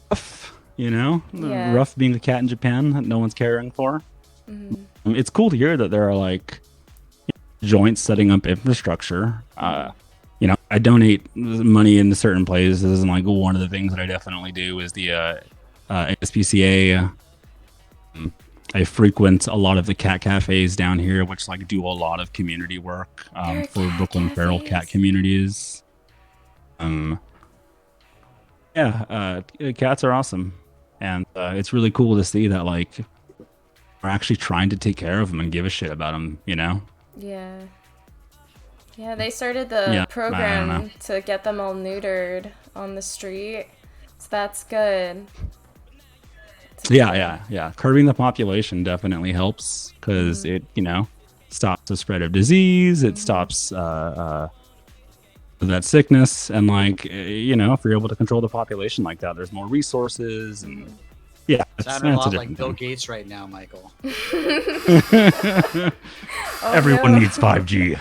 rough, Yeah. rough being a cat in Japan that no one's caring for. It's cool to hear that there are, like, joints setting up infrastructure. I donate money into certain places, and, like, one of the things that I definitely do is the SPCA. I frequent a lot of the cat cafes down here, which like do a lot of community work for Brooklyn feral cat communities. Cats are awesome, and it's really cool to see that like we're actually trying to take care of them and give a shit about them. Yeah. Yeah, they started the program to get them all neutered on the street, so that's good. Yeah. Curbing the population definitely helps because it, stops the spread of disease. It stops that sickness, and like, if you're able to control the population like that, there's more resources, and Sounding a lot like Bill Gates right now, Michael. Everyone needs 5G.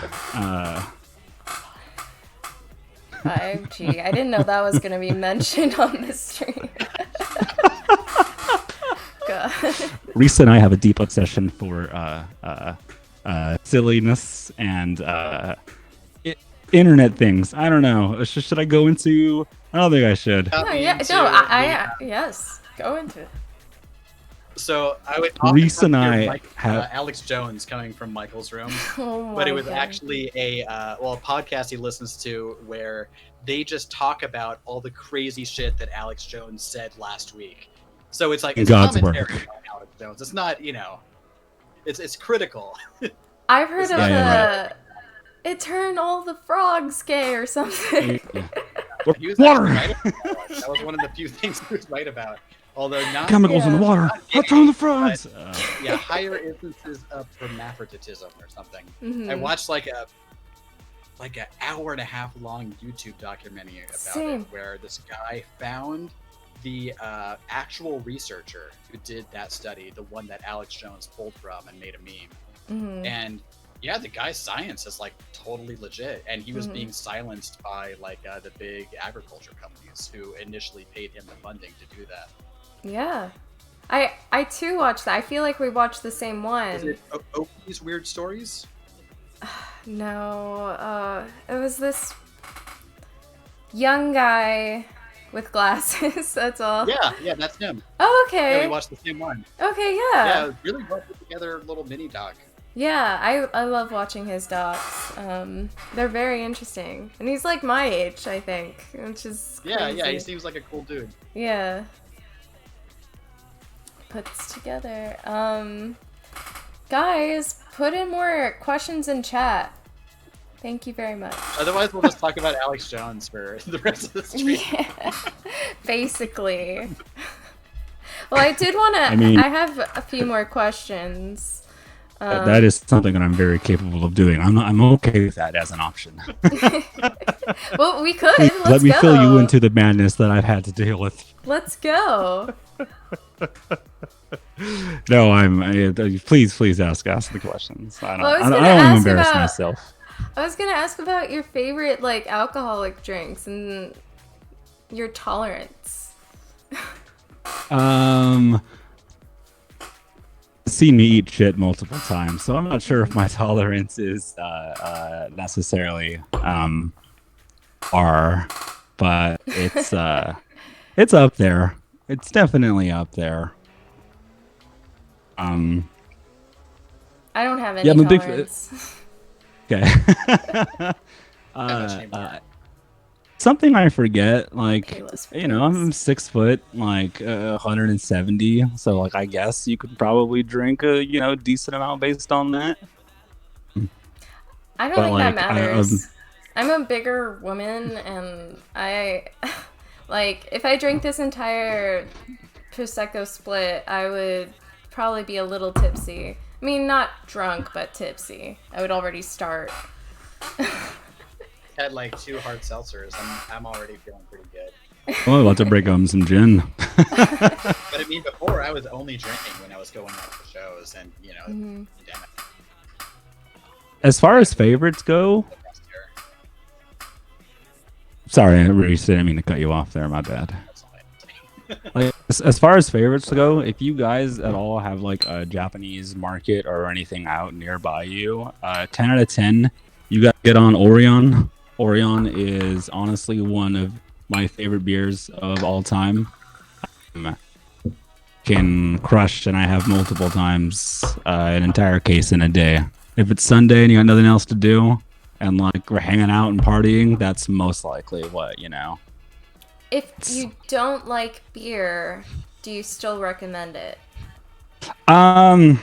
5G. I didn't know that was going to be mentioned on the stream. God. Lisa and I have a deep obsession for silliness and internet things. I don't know. Should I go into? I don't think I should. Yes, go into it. So I would Reese and I have Alex Jones coming from Michael's room, Oh but it was God. actually a podcast he listens to where they just talk about all the crazy shit that Alex Jones said last week. So it's like it's God's commentary work. on Alex Jones. It's not, it's critical. I've heard of Yeah, it turned all the frogs gay or something. He was Water. actually right about that. That was one of the few things he was right about. Although not Chemicals in the water. What's wrong with the frogs? higher instances of hermaphroditism or something. I watched like an hour and a half long YouTube documentary about it, where this guy found the actual researcher who did that study, the one that Alex Jones pulled from and made a meme. And the guy's science is like totally legit, and he was being silenced by like the big agriculture companies who initially paid him the funding to do that. Yeah. I too watched that. I feel like we watched the same one. Is it Oakley's Weird Stories? No, it was this young guy with glasses. That's all. Yeah, that's him. Oh, okay. Yeah, we watched the same one. Okay, Yeah, it was really well put together little mini doc. Yeah, I love watching his docs. They're very interesting, and he's like my age, I think, which is crazy. Yeah, he seems like a cool dude. Yeah. Puts together. Guys, put in more questions in chat. Thank you very much. Otherwise, we'll just talk about Alex Jones for the rest of the stream. Yeah, basically. Well, I did want to. I mean- I have a few more questions. That is something that I'm very capable of doing. I'm okay with that as an option. Well, we could. Please, Let's let me go. fill you into the madness that I've had to deal with. Let's go. No, please ask the questions. I don't, Well, I was I don't gonna want to ask embarrass about- myself. I was gonna ask about your favorite like alcoholic drinks and your tolerance. Seen me eat shit multiple times, so I'm not sure if my tolerance is necessarily R, but it's up there. It's definitely up there. I don't have any Yeah, I'm a big- tolerance. Okay. much anymore? Something I forget, like, Payless you know, I'm 6 foot, like 170, so like I guess you could probably drink a decent amount based on that. I don't But, think like, that matters. I'm a bigger woman, and I like if I drink this entire prosecco split, I would probably be a little tipsy. I mean, not drunk, but tipsy. I would already start. Had like 2 hard seltzers. I'm already feeling pretty good. I'm about to break some gin. But I mean, before I was only drinking when I was going out to shows, and damn it. As far as favorites go, the best year. sorry, I really didn't mean to cut you off there. My bad. That's all I have to say. Like, as far as favorites go, if you guys at all have like a Japanese market or anything out nearby you, 10 out of 10, you got to get on Orion. Orion is honestly one of my favorite beers of all time. Can crush, and I have multiple times an entire case in a day. If it's Sunday and you got nothing else to do, and like we're hanging out and partying, that's most likely what. If you don't like beer, do you still recommend it? Modelo,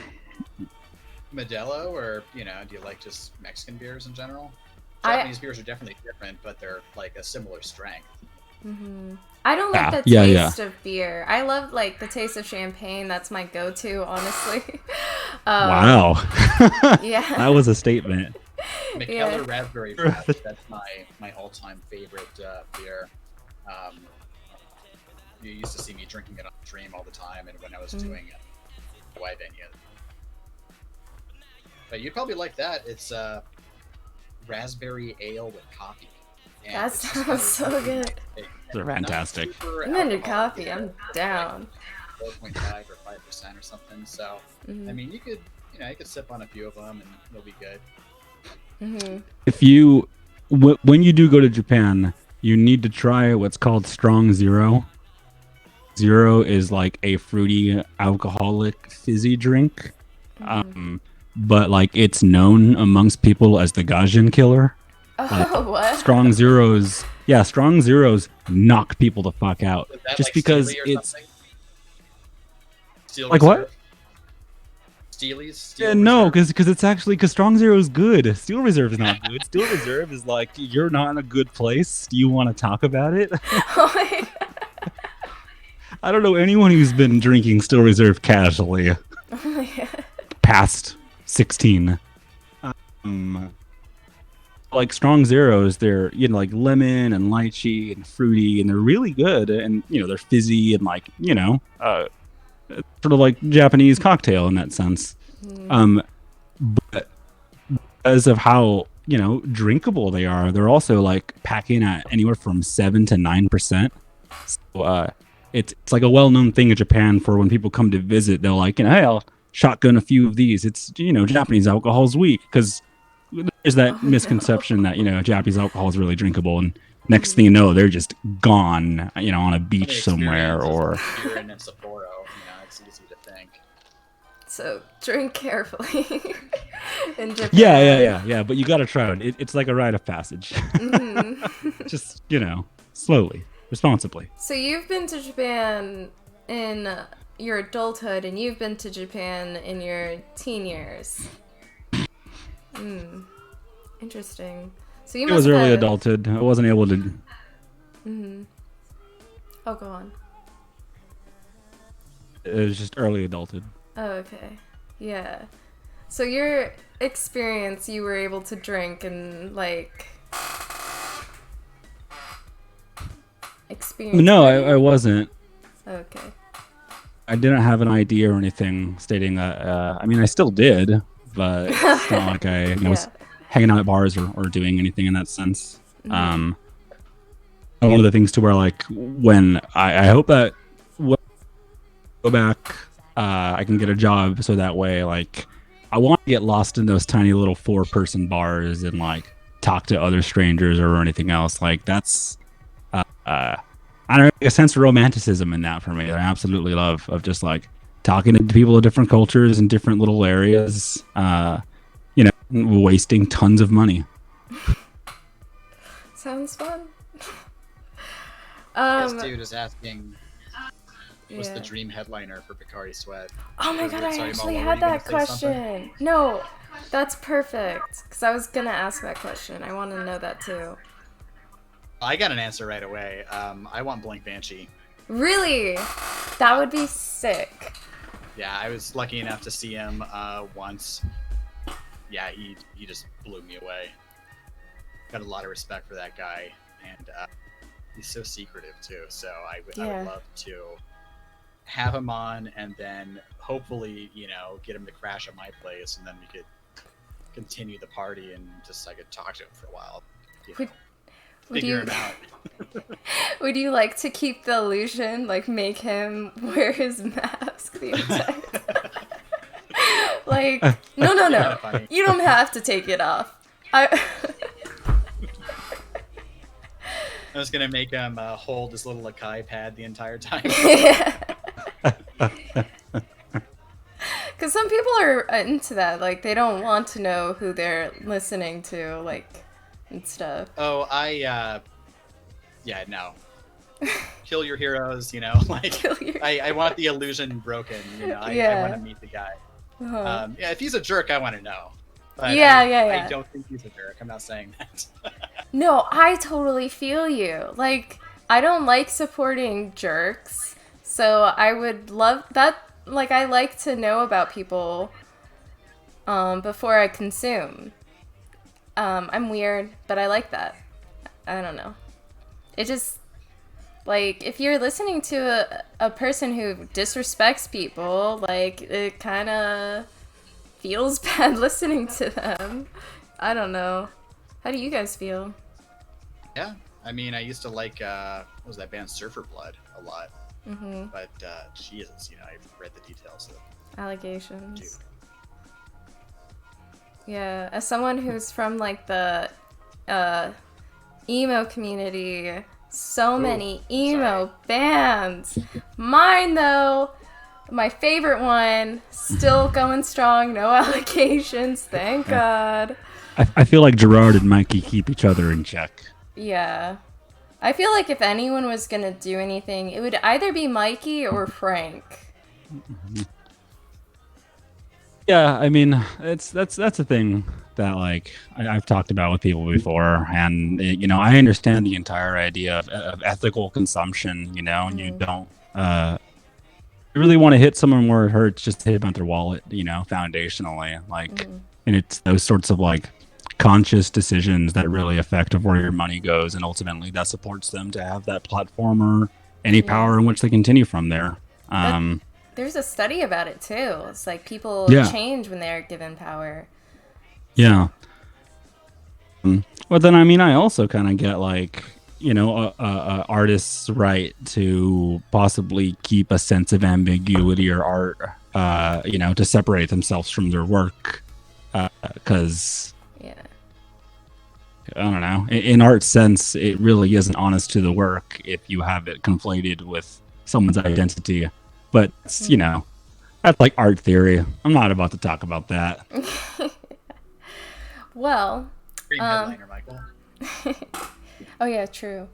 or do you like just Mexican beers in general? Japanese beers are definitely different, but they're like a similar strength. I don't like the Yeah, taste of beer. I love like the taste of champagne. That's my go-to, honestly. Wow. Yeah. That was a statement. Mikkeller Raspberry Flash, that's my all-time favorite beer. You used to see me drinking it on stream all the time, and when I was doing Y venue. But you'd probably like that. It's raspberry ale with coffee. And That it's just sounds so good. They're fantastic. I'm into coffee. I'm down. 4.5 or 5% or something. So I mean, you could sip on a few of them and you'll be good. If you when you do go to Japan, you need to try what's called Strong Zero. Zero is like a fruity alcoholic fizzy drink. But like it's known amongst people as the Gaijin killer. Oh, what? Strong Zeros knock people the fuck out Is that just like because Steely or it's something? Steel like what? Reserve? Steely's? Yeah, Steel no, Reserve? because Strong Zero is good. Steel Reserve is not good. Steel Reserve is like you're not in a good place. Do you want to talk about it? Oh my God. I don't know anyone who's been drinking Steel Reserve casually Oh my God. past 16. Like Strong Zeros, they're like lemon and lychee and fruity, and they're really good, and they're fizzy and like sort of like Japanese cocktail in that sense. But because of how drinkable they are, they're also like packing at anywhere from 7 to 9%. So it's like a well-known thing in Japan for when people come to visit. They're like, hey, I'll shotgun a few of these. It's Japanese alcohol's weak because there's that misconception that Japanese alcohol is really drinkable, and next thing you know, they're just gone, on a beach somewhere or. Here in Sapporo, it's easy to think. So drink carefully in Japan. Yeah. But you got to try it. It's like a rite of passage. Just slowly, responsibly. So you've been to Japan in your adulthood, and you've been to Japan in your teen years. Interesting. So you It must was early have... adulthood. I wasn't able to. Oh, go on. It was just early adulthood. Oh, okay. Yeah. So your experience, you were able to drink and like experience. No, I wasn't. Okay. I didn't have an idea or anything stating that. I mean, I still did, but it's not like I was hanging out at bars or doing anything in that sense. Mm-hmm. One of the things to where like when I hope that when I go back, I can get a job so that way like I want to get lost in those tiny little 4-person bars and like talk to other strangers or anything else. Like that's I don't know, a sense of romanticism in that for me. I absolutely love of just like talking to people of different cultures and different little areas. Wasting tons of money. Sounds fun. This dude is asking, what's the dream headliner for Pocari Sweat? Oh my god, I Sorry, actually Molo, had were you that gonna say something? question. No, that's perfect. Because I was going to ask that question. I want to know that too. I got an answer right away. I want Blank Banshee. Really? That would be sick. Yeah, I was lucky enough to see him once. Yeah, he just blew me away. Got a lot of respect for that guy, and he's so secretive too. So I would love to have him on, and then hopefully, get him to crash at my place, and then we could continue the party, and just I could talk to him for a while. Figure him out. Would you like to keep the illusion, like make him wear his mask the entire time? Like, no. You don't have to take it off. I was gonna make him hold his little Akai pad the entire time. Because some people are into that. Like, they don't want to know who they're listening to, like, and stuff. Oh, no. Kill your heroes, like, I want the illusion broken, I want to meet the guy. Uh-huh. If he's a jerk, I want to know. But I don't think he's a jerk. I'm not saying that. No, I totally feel you. Like, I don't like supporting jerks, so I would love that. Like, I like to know about people before I consume. I'm weird, but I like that. I don't know. It just, like, if you're listening to a person who disrespects people, like, it kind of feels bad listening to them. I don't know. How do you guys feel? Yeah, I mean, I used to like, what was that band, Surfer Blood, a lot. Mm-hmm. But, Jesus, I've read the details. Allegations. Dude. Yeah, as someone who's from, like, the emo community, so many emo bands. Mine, though, my favorite one, still going strong, no allegations, thank God. I feel like Gerard and Mikey keep each other in check. Yeah. I feel like if anyone was gonna do anything, it would either be Mikey or Frank. Yeah, I mean, that's a thing that like I've talked about with people before, and I understand the entire idea of ethical consumption, and you don't you really want to hit someone where it hurts, just hit them at their wallet, foundationally, like, and it's those sorts of like conscious decisions that really affect of where your money goes, and ultimately that supports them to have that platform or any power in which they continue from there. There's a study about it too. It's like people change when they're given power. Yeah. But then, I mean, I also kind of get like, artists' right to possibly keep a sense of ambiguity or art, to separate themselves from their work. Because, I don't know, in art sense, it really isn't honest to the work if you have it conflated with someone's identity. But, that's like art theory. I'm not about to talk about that. Well, Dream headliner, Michael. Oh yeah, true.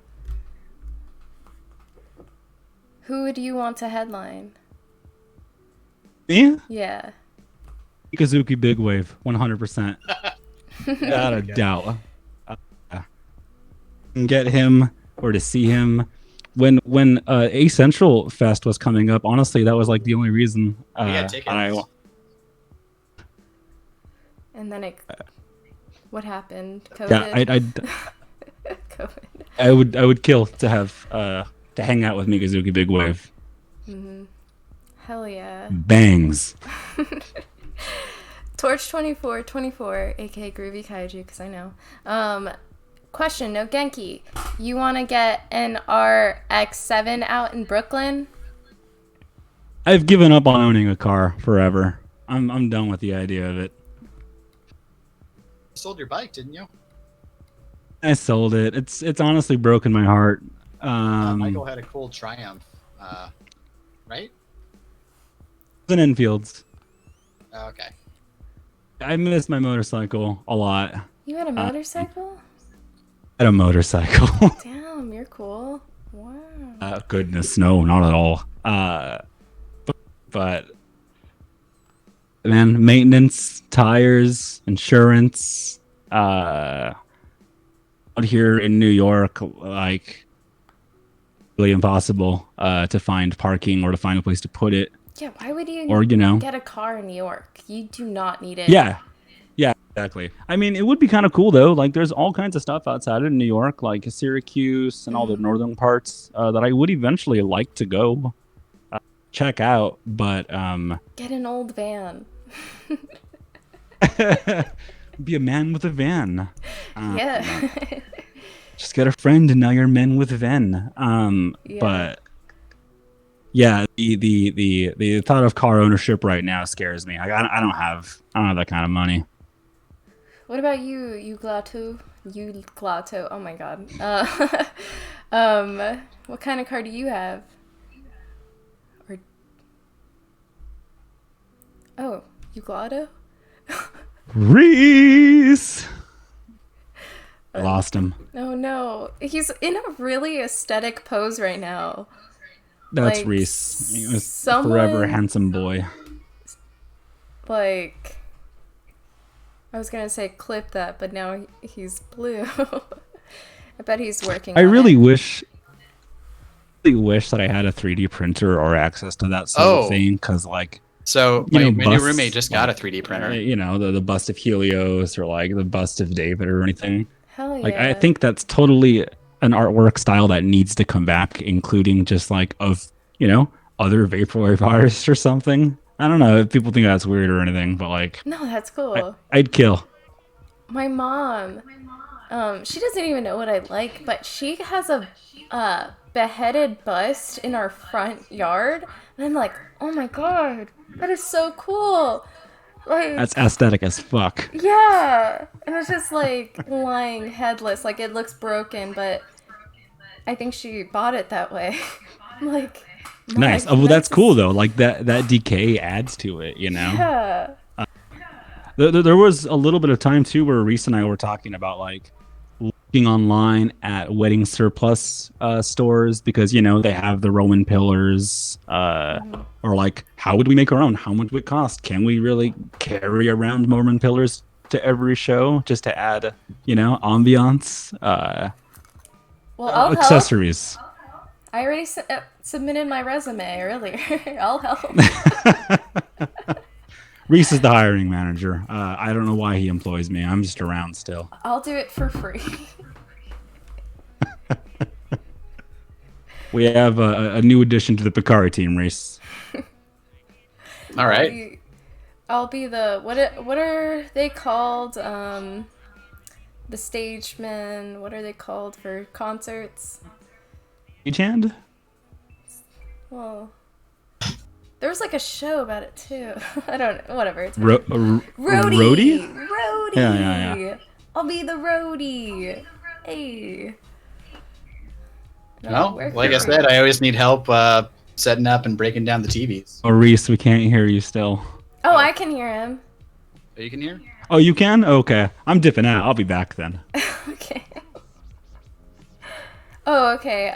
Who would you want to headline? Me? Yeah. Kazuki Big Wave, 100%. Without a doubt. Get him or to see him when A Central Fest was coming up, honestly, that was like the only reason We had tickets. And then what happened? COVID. Yeah, COVID. I would kill to have to hang out with Mikazuki Big Wave. Hell yeah. Bangs. Torch 2424, aka Groovy Kaiju, because I know. Question, Nogenki, you want to get an RX-7 out in Brooklyn? I've given up on owning a car forever. I'm done with the idea of it. You sold your bike, didn't you? I sold it. It's honestly broken my heart. Michael had a cool Triumph, right? It's an Enfields. Oh, okay. I miss my motorcycle a lot. You had a motorcycle? I had a motorcycle. Damn, you're cool. Wow. Goodness, no, not at all. But man, maintenance, tires, insurance. Out here in New York, like really impossible to find parking or to find a place to put it. Yeah, why would you Or get a car in New York? You do not need it. Yeah, exactly. I mean, it would be kind of cool though. Like, there's all kinds of stuff outside of New York, like Syracuse and all the northern parts that I would eventually like to go check out. But get an old van. be a man with a van. Yeah. Just get a friend, and now you're men with a van. Yeah. But yeah, the thought of car ownership right now scares me. I don't have that kind of money. What about you, Uglatto? Uglatto. Oh my god. What kind of car do you have? Or Uglatto? Reese. I lost him. Oh no, he's in a really aesthetic pose right now. That's like, Reese. He was someone, forever handsome boy. Like, I was gonna say clip that, but now he's blue. I bet he's working. I on really it. wish that I had a 3D printer or access to that sort of thing, because like. So my new roommate just got a 3D printer. You know, the bust of Helios or like the bust of David or anything. Hell yeah. Like, I think that's totally an artwork style that needs to come back, including just like of, you know, other vaporwave artists or something. I don't know if people think that's weird or anything, but like, no, that's cool. I'd kill. My mom, she doesn't even know what I like, but she has a beheaded bust in our front yard, and I'm like, oh my god, that is so cool. Like, That's aesthetic as fuck. yeah, and it's just like lying headless, like it looks broken, but I think she bought it that way. I'm like, Nice. Oh, well, that's cool though. Like that decay adds to it, you know. Yeah. There was a little bit of time too where Reese and I were talking about like looking online at wedding surplus stores, because you know they have the Roman pillars, or like, how would we make our own? How much would it cost? Can we really carry around Roman pillars to every show just to add, you know, ambiance? Well, I'll accessories. help. I already submitted my resume earlier. I'll help. Reese is the hiring manager. I don't know why he employs me. I'm just around still. I'll do it for free. We have a new addition to the Pocari team, Reese. All right. I'll be the what are they called? The stage men. What are they called for concerts? Stagehand? Well, there was like a show about it too. I don't know. Whatever. It's Roadie? Roadie. Yeah. I'll be the roadie. Hey. Well, like I said, I always need help setting up and breaking down the TVs. Oh, Reese, we can't hear you still. Oh, I can hear him. Oh, you can hear? Oh, you can? Okay. I'm dipping out. I'll be back then. Okay. Oh, okay.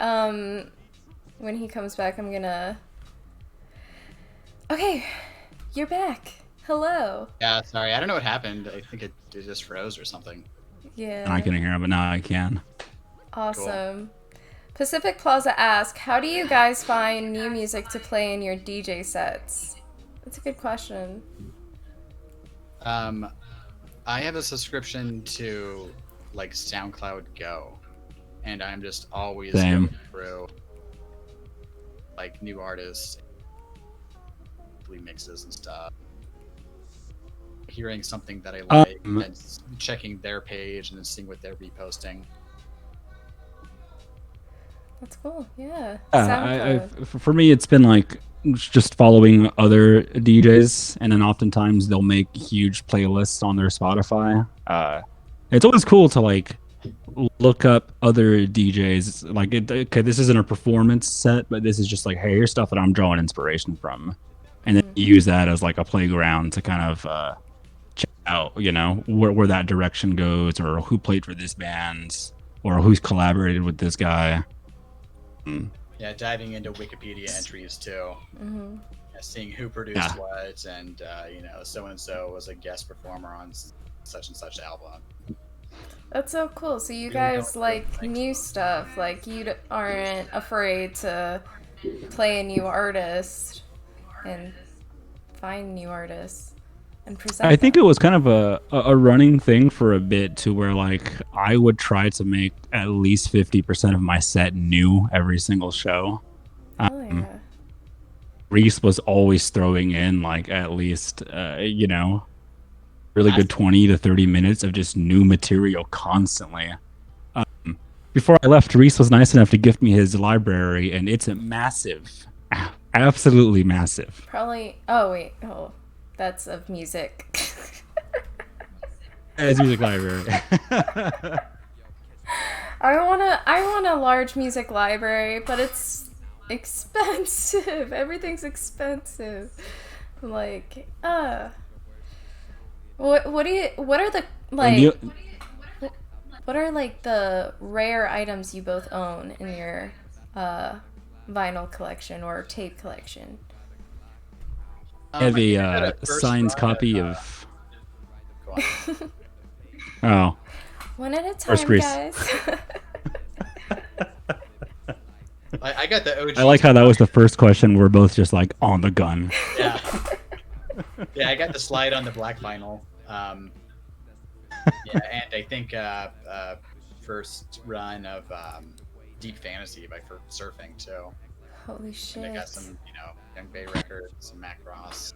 When he comes back, I'm gonna... Okay, you're back. Hello. Yeah, sorry. I don't know what happened. I think it just froze or something. Yeah. And I couldn't hear him, but now I can. Awesome. Cool. Pacific Plaza asks, how do you guys find new music to play in your DJ sets? That's a good question. I have a subscription to like SoundCloud Go, and I'm just always Same. going through like new artists, mixes and stuff. Hearing something that I like, and checking their page and then seeing what they're reposting. That's cool. Yeah. For me, it's been like just following other DJs, and then oftentimes they'll make huge playlists on their Spotify. It's always cool to like look up other DJs. Like, okay, this isn't a performance set, but this is just like, hey, here's stuff that I'm drawing inspiration from, and then use that as like a playground to kind of check out, you know, where that direction goes, or who played for this band, or who's collaborated with this guy. Yeah, diving into Wikipedia entries too. Seeing who produced what, and you know, so and so was a guest performer on such and such album. That's so cool. So you guys like new stuff. Like you aren't afraid to play a new artist and find new artists and present. I think it was kind of a running thing for a bit, to where like I would try to make at least 50% of my set new every single show. Reese was always throwing in like at least you know, really good 20 to 30 minutes of just new material constantly. Before I left, Reese was nice enough to gift me his library, and it's massive, absolutely massive. Probably. Oh wait. Oh, that's of music. His music library. I want a large music library, but it's expensive. Everything's expensive. Like, what are the like what are like the rare items you both own in your vinyl collection or tape collection? I have a signed copy of oh, one at a time, guys. I got the OG. I like how that was the first question. We're both just like on the gun. Yeah. Yeah, I got the slide on the black vinyl. Yeah, and I think first run of Deep Fantasy by Surfing too. Holy shit! And I got some, you know, Young Bay records, some Mac Ross.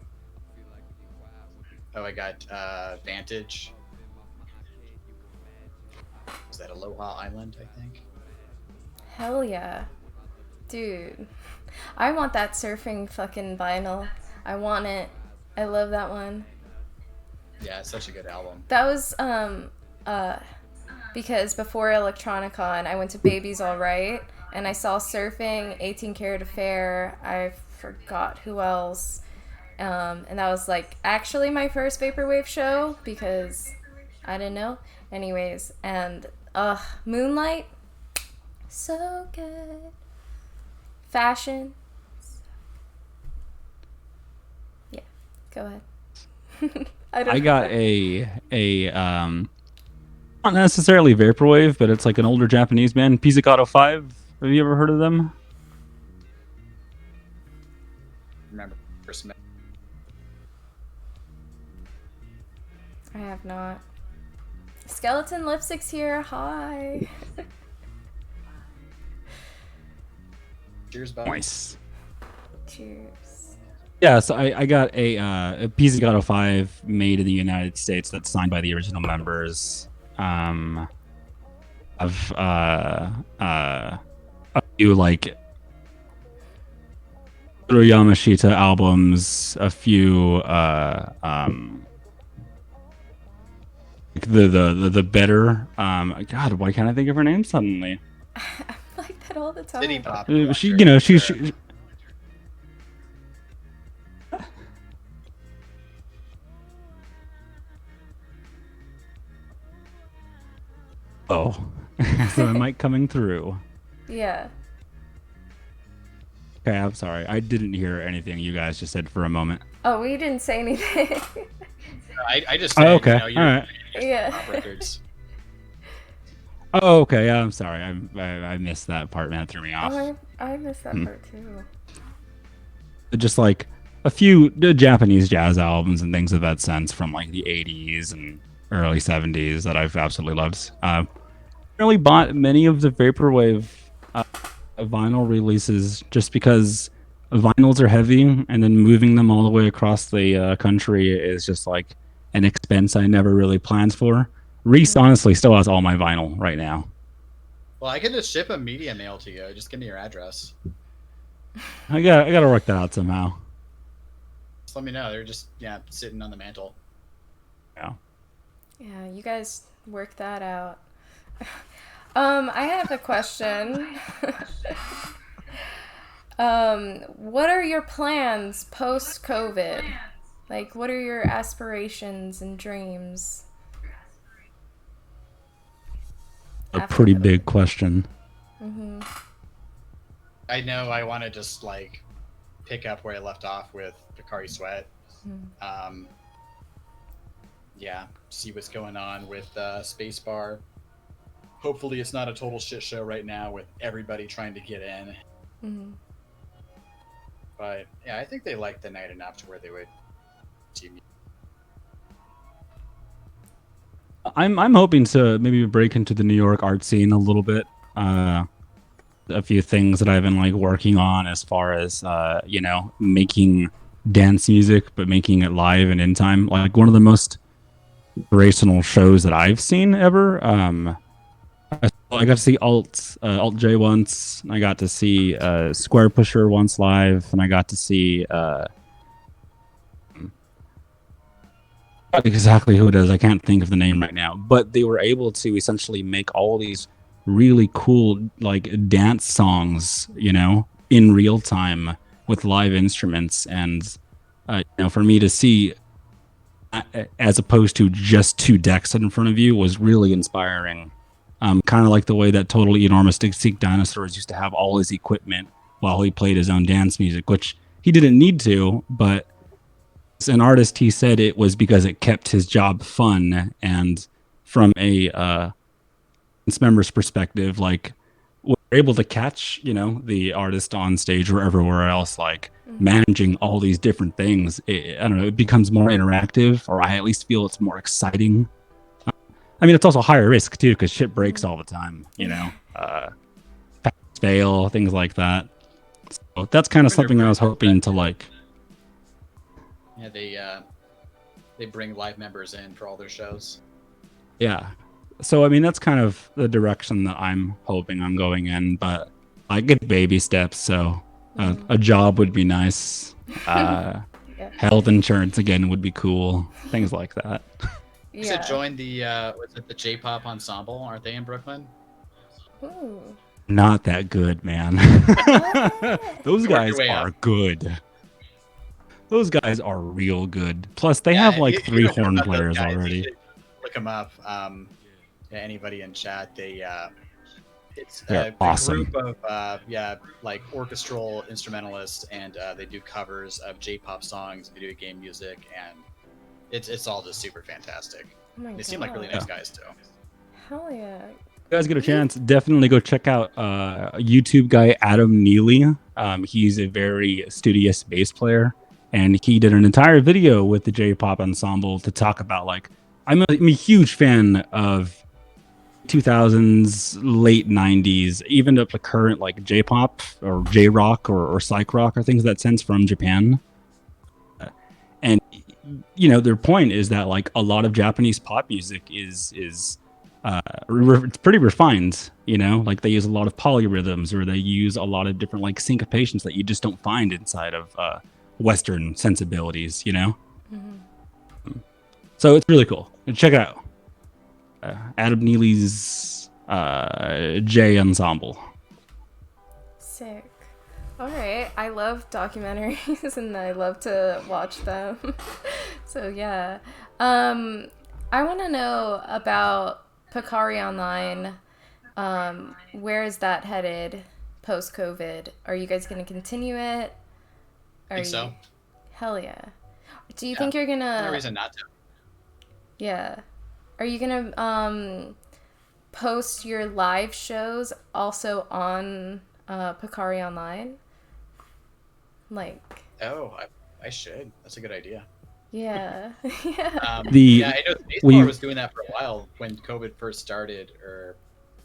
Oh, I got Vantage. Was that Aloha Island? I think. Hell yeah, dude! I want that Surfing fucking vinyl. I want it. I love that one. Yeah, it's such a good album. That was because before Electronicon, I went to Baby's Alright, and I saw Surfing, 18 Karat Affair, I forgot who else, and that was like actually my first Vaporwave show, because I didn't know. Anyways, and Moonlight, so good. Fashion. Yeah, go ahead. I got not necessarily Vaporwave, but it's like an older Japanese band, Pizzicato 5. Have you ever heard of them? Remember first met. I have not. Skeleton Lipstick's here. Hi. Cheers, bud. Nice. Cheers. Yeah, so I got a Pizzicato 5 made in the United States that's signed by the original members. Of a few like Yamashita albums, a few the better God, why can't I think of her name suddenly? I'm like that all the time. City Pop. She, you know, she oh, so am I coming through? Yeah. Okay, I'm sorry. I didn't hear anything you guys just said for a moment. Oh, we didn't say anything. I just Oh, said, okay. you know, All right. you're Yeah. pop records. Oh, okay. Yeah, I'm sorry. I missed that part, man. It threw me off. Oh, I missed that part too. Just like a few Japanese jazz albums and things of that sense from like the 80s and early 70s that I've absolutely loved. Really bought many of the vaporwave uh, vinyl releases just because vinyls are heavy, and then moving them all the way across the country is just like an expense I never really planned for. Reese honestly still has all my vinyl right now. Well, I can just ship a media mail to you. Just give me your address. I gotta work that out somehow. Just let me know. They're just sitting on the mantle. Yeah. Yeah, you guys work that out. I have a question. What are your plans post-COVID? Like, what are your aspirations and dreams? A pretty big question. Mm-hmm. I know I want to just like pick up where I left off with Pocari Sweat. See what's going on with Spacebar. Hopefully, it's not a total shit show right now with everybody trying to get in. Mm-hmm. But yeah, I think they liked the night enough to where they would see me. I'm hoping to maybe break into the New York art scene a little bit. A few things that I've been like working on as far as making dance music, but making it live and in time. Like one of the most inspirational shows that I've seen ever. I got to see Alt J once. I got to see Square Pusher once live, and I got to see not exactly who it is. I can't think of the name right now, but they were able to essentially make all these really cool like dance songs, in real time with live instruments, and for me to see as opposed to just two decks in front of you was really inspiring. Kind of like the way that Totally Enormous Seek Dinosaurs used to have all his equipment while he played his own dance music, which he didn't need to, but as an artist, he said it was because it kept his job fun. And from a member's perspective, like we're able to catch, the artist on stage or everywhere else, like managing all these different things. I don't know, it becomes more interactive, or I at least feel it's more exciting. I mean, it's also higher risk too, because shit breaks all the time, pass fail, things like that. So that's kind of something I was hoping to like. Yeah, they bring live members in for all their shows. Yeah. So, I mean, that's kind of the direction that I'm hoping I'm going in, but I get baby steps. So a job would be nice. Health insurance again would be cool. Things like that. You should join the was it the J-pop ensemble? Aren't they in Brooklyn? Ooh. Not that good, man. Those guys are good. Those guys are real good. Plus, they have like three horn players already. Look them up. Anybody in chat, it's They're a awesome. group of like orchestral instrumentalists, and they do covers of J-pop songs, video game music, and it's all just super fantastic. They seem like really nice guys too. Hell yeah. If you guys get a chance, definitely go check out a YouTube guy, Adam Neely. He's a very studious bass player, and he did an entire video with the J-pop ensemble to talk about like I'm a huge fan of 2000s, late 90s, even up to current like J-pop or J-rock or psych rock or things of that sense from Japan. And their point is that like a lot of Japanese pop music is it's pretty refined. Like they use a lot of polyrhythms, or they use a lot of different like syncopations that you just don't find inside of Western sensibilities. So it's really cool. Check it out. Adam Neely's J Ensemble. Sick. All right. I love documentaries and I love to watch them. So yeah. I want to know about Pocari Online. Where is that headed post-COVID? Are you guys going to continue it? I think so. Hell yeah. Do you think you're going to... No reason not to. Yeah. Are you gonna post your live shows also on Pocari Online? Like, I should. That's a good idea. yeah. Yeah. Yeah, I know Spacebar was doing that for a while when COVID first started, or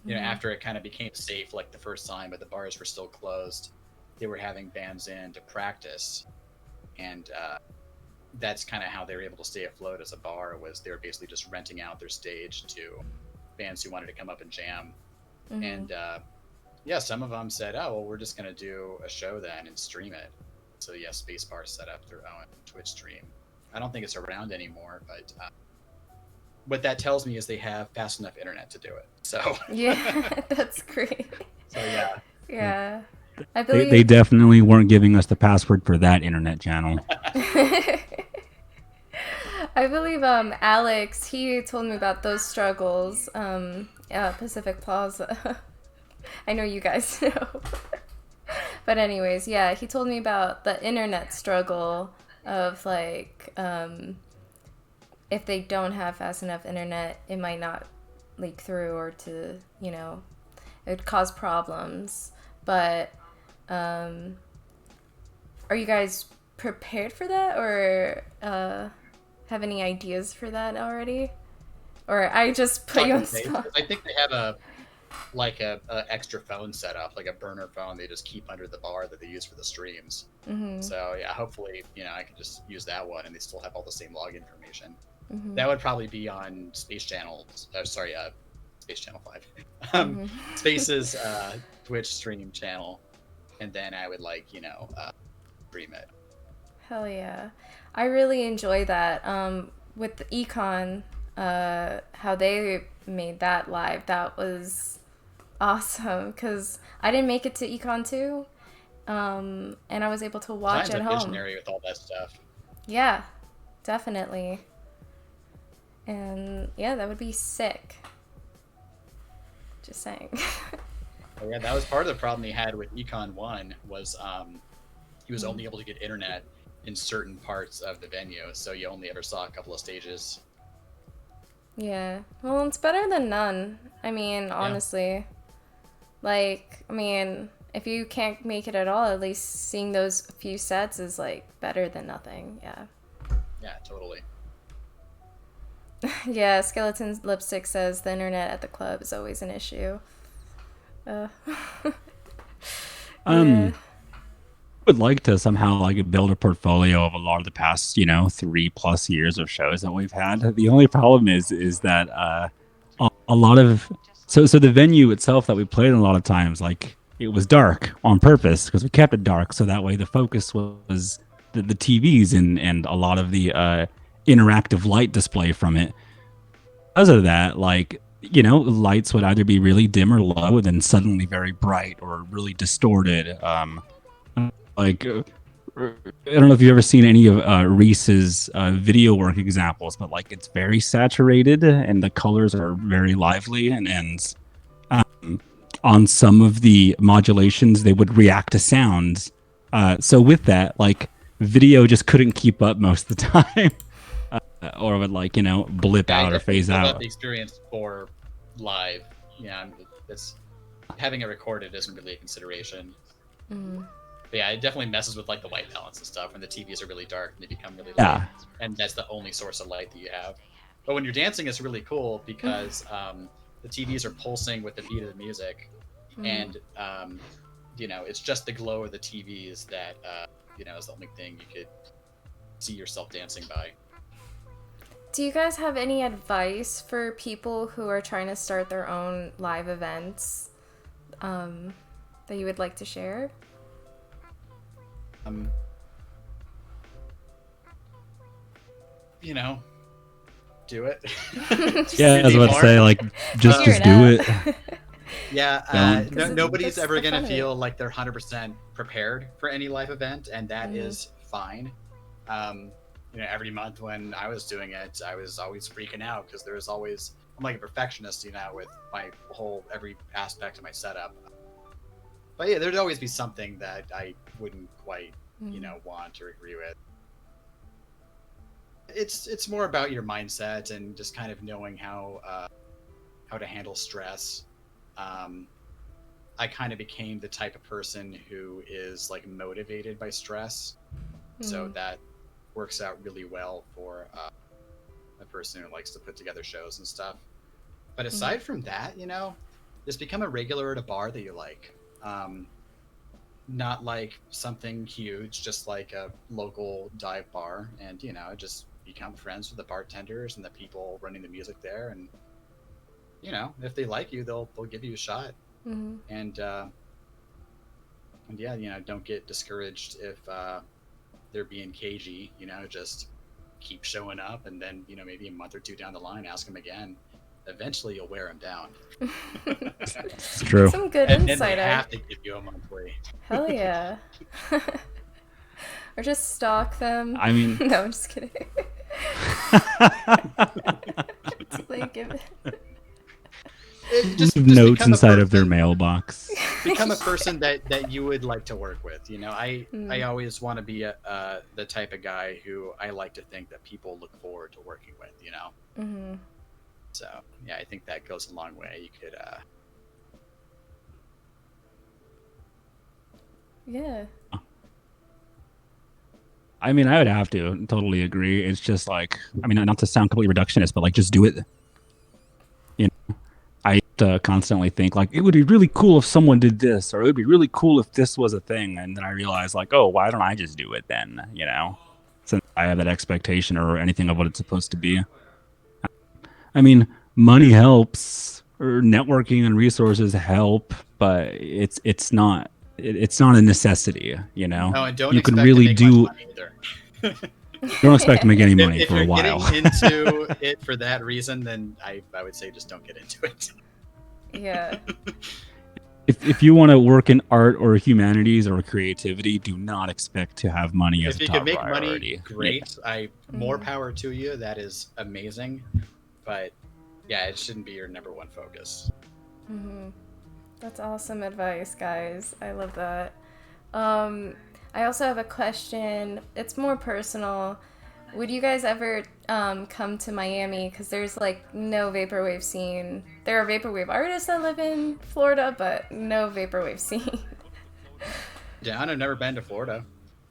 after it kind of became safe, like the first time, but the bars were still closed. They were having bands in to practice, and that's kind of how they were able to stay afloat as a bar. Was they were basically just renting out their stage to bands who wanted to come up and jam, and yeah, some of them said, "Oh, well, we're just gonna do a show then and stream it." So yeah, Spacebar set up their own Twitch stream. I don't think it's around anymore, but what that tells me is they have fast enough internet to do it. So Yeah, that's great. So yeah. Yeah. I believe They definitely weren't giving us the password for that internet channel. I believe Alex, he told me about those struggles. Pacific Plaza. I know you guys know. But anyways, yeah, he told me about the internet struggle of like if they don't have fast enough internet, it might not leak through, or to, it would cause problems. But are you guys prepared for that, or have any ideas for that already? Or I just put you on the spot. I think they have a extra phone set up, like a burner phone they just keep under the bar that they use for the streams. So yeah, hopefully I can just use that one and they still have all the same log information. That would probably be on Space Channel. Space Channel 5. Space's Twitch stream channel, and then I would stream it. Hell yeah. I really enjoy that. With the Econ, how they made that live, that was awesome, because I didn't make it to Econ 2, and I was able to watch at home. Visionary with all that stuff. Yeah, definitely. And yeah, that would be sick. Just saying. Oh, yeah, that was part of the problem he had with Econ 1 was he was only able to get internet in certain parts of the venue, so you only ever saw a couple of stages. Yeah. Well, it's better than none. I mean, honestly. If you can't make it at all, at least seeing those few sets is better than nothing. Yeah. Yeah, totally. Yeah, Skeleton Lipstick says the internet at the club is always an issue. Yeah. Would like to somehow build a portfolio of a lot of the past 3+ years of shows that we've had. The only problem is that a lot of so the venue itself that we played in a lot of times, it was dark on purpose because we kept it dark so that way the focus was the TVs and a lot of the interactive light display from it. Because of that, lights would either be really dim or low, and then suddenly very bright or really distorted. I don't know if you've ever seen any of Reese's video work examples, but it's very saturated and the colors are very lively, and on some of the modulations they would react to sounds. So with that, video just couldn't keep up most of the time, or would blip out or phase out. The experience for live, it's having it recorded isn't really a consideration. But yeah, it definitely messes with the light balance and stuff when the TVs are really dark and they become really light, and that's the only source of light that you have. But when you're dancing, it's really cool because the TVs are pulsing with the beat of the music, and it's just the glow of the TVs that is the only thing you could see yourself dancing by. Do you guys have any advice for people who are trying to start their own live events that you would like to share? Do it. Yeah, I was about to say, just do it. Yeah, nobody's ever going to feel like they're 100% prepared for any live event, and that is fine. Every month when I was doing it, I was always freaking out because there was always, I'm like a perfectionist, with my every aspect of my setup. But yeah, there'd always be something that I wouldn't quite, want or agree with. It's more about your mindset and just kind of knowing how how to handle stress. I kind of became the type of person who is like motivated by stress, so that works out really well for a person who likes to put together shows and stuff. But aside from that, you know, just become a regular at a bar that you like. Not like something huge, just like a local dive bar, and you know, just become friends with the bartenders and the people running the music there, and you know, if they like you, they'll give you a shot. And yeah, you know, don't get discouraged if they're being cagey. You know, just keep showing up, and then you know, maybe a month or two down the line, ask them again. Eventually, you'll wear them down. It's true. Some good And insight. they have to give you a monthly. Hell yeah. Or just stalk them. I mean, no, I'm just kidding. Like, give it. Just notes become a inside of their person- mailbox. Become a person that you would like to work with. You know, I always want to be the type of guy who I like to think that people look forward to working with. You know. So yeah, I think that goes a long way. You could. Yeah. I mean, I would have to totally agree. It's just like, I mean, not to sound completely reductionist, but like, just do it. You know, I constantly think like, it would be really cool if someone did this, or it would be really cool if this was a thing. And then I realize like, oh, why don't I just do it then? You know, since I have that expectation or anything of what it's supposed to be. I mean, money helps, or networking and resources help, but it's not a necessity, you know. No, and don't you expect can really to make do. much money either. Don't expect to make any money if for a you're while. getting into it for that reason, then I would say just don't get into it. Yeah. If you want to work in art or humanities or creativity, do not expect to have money as If a you top can make priority. money, great. More power to you. That is amazing. But yeah, it shouldn't be your number one focus. That's awesome advice, guys. I love that. I also have a question. It's more personal. Would you guys ever come to Miami? Because there's like no vaporwave scene. There are vaporwave artists that live in Florida, but no vaporwave scene. Down. I've never been to Florida.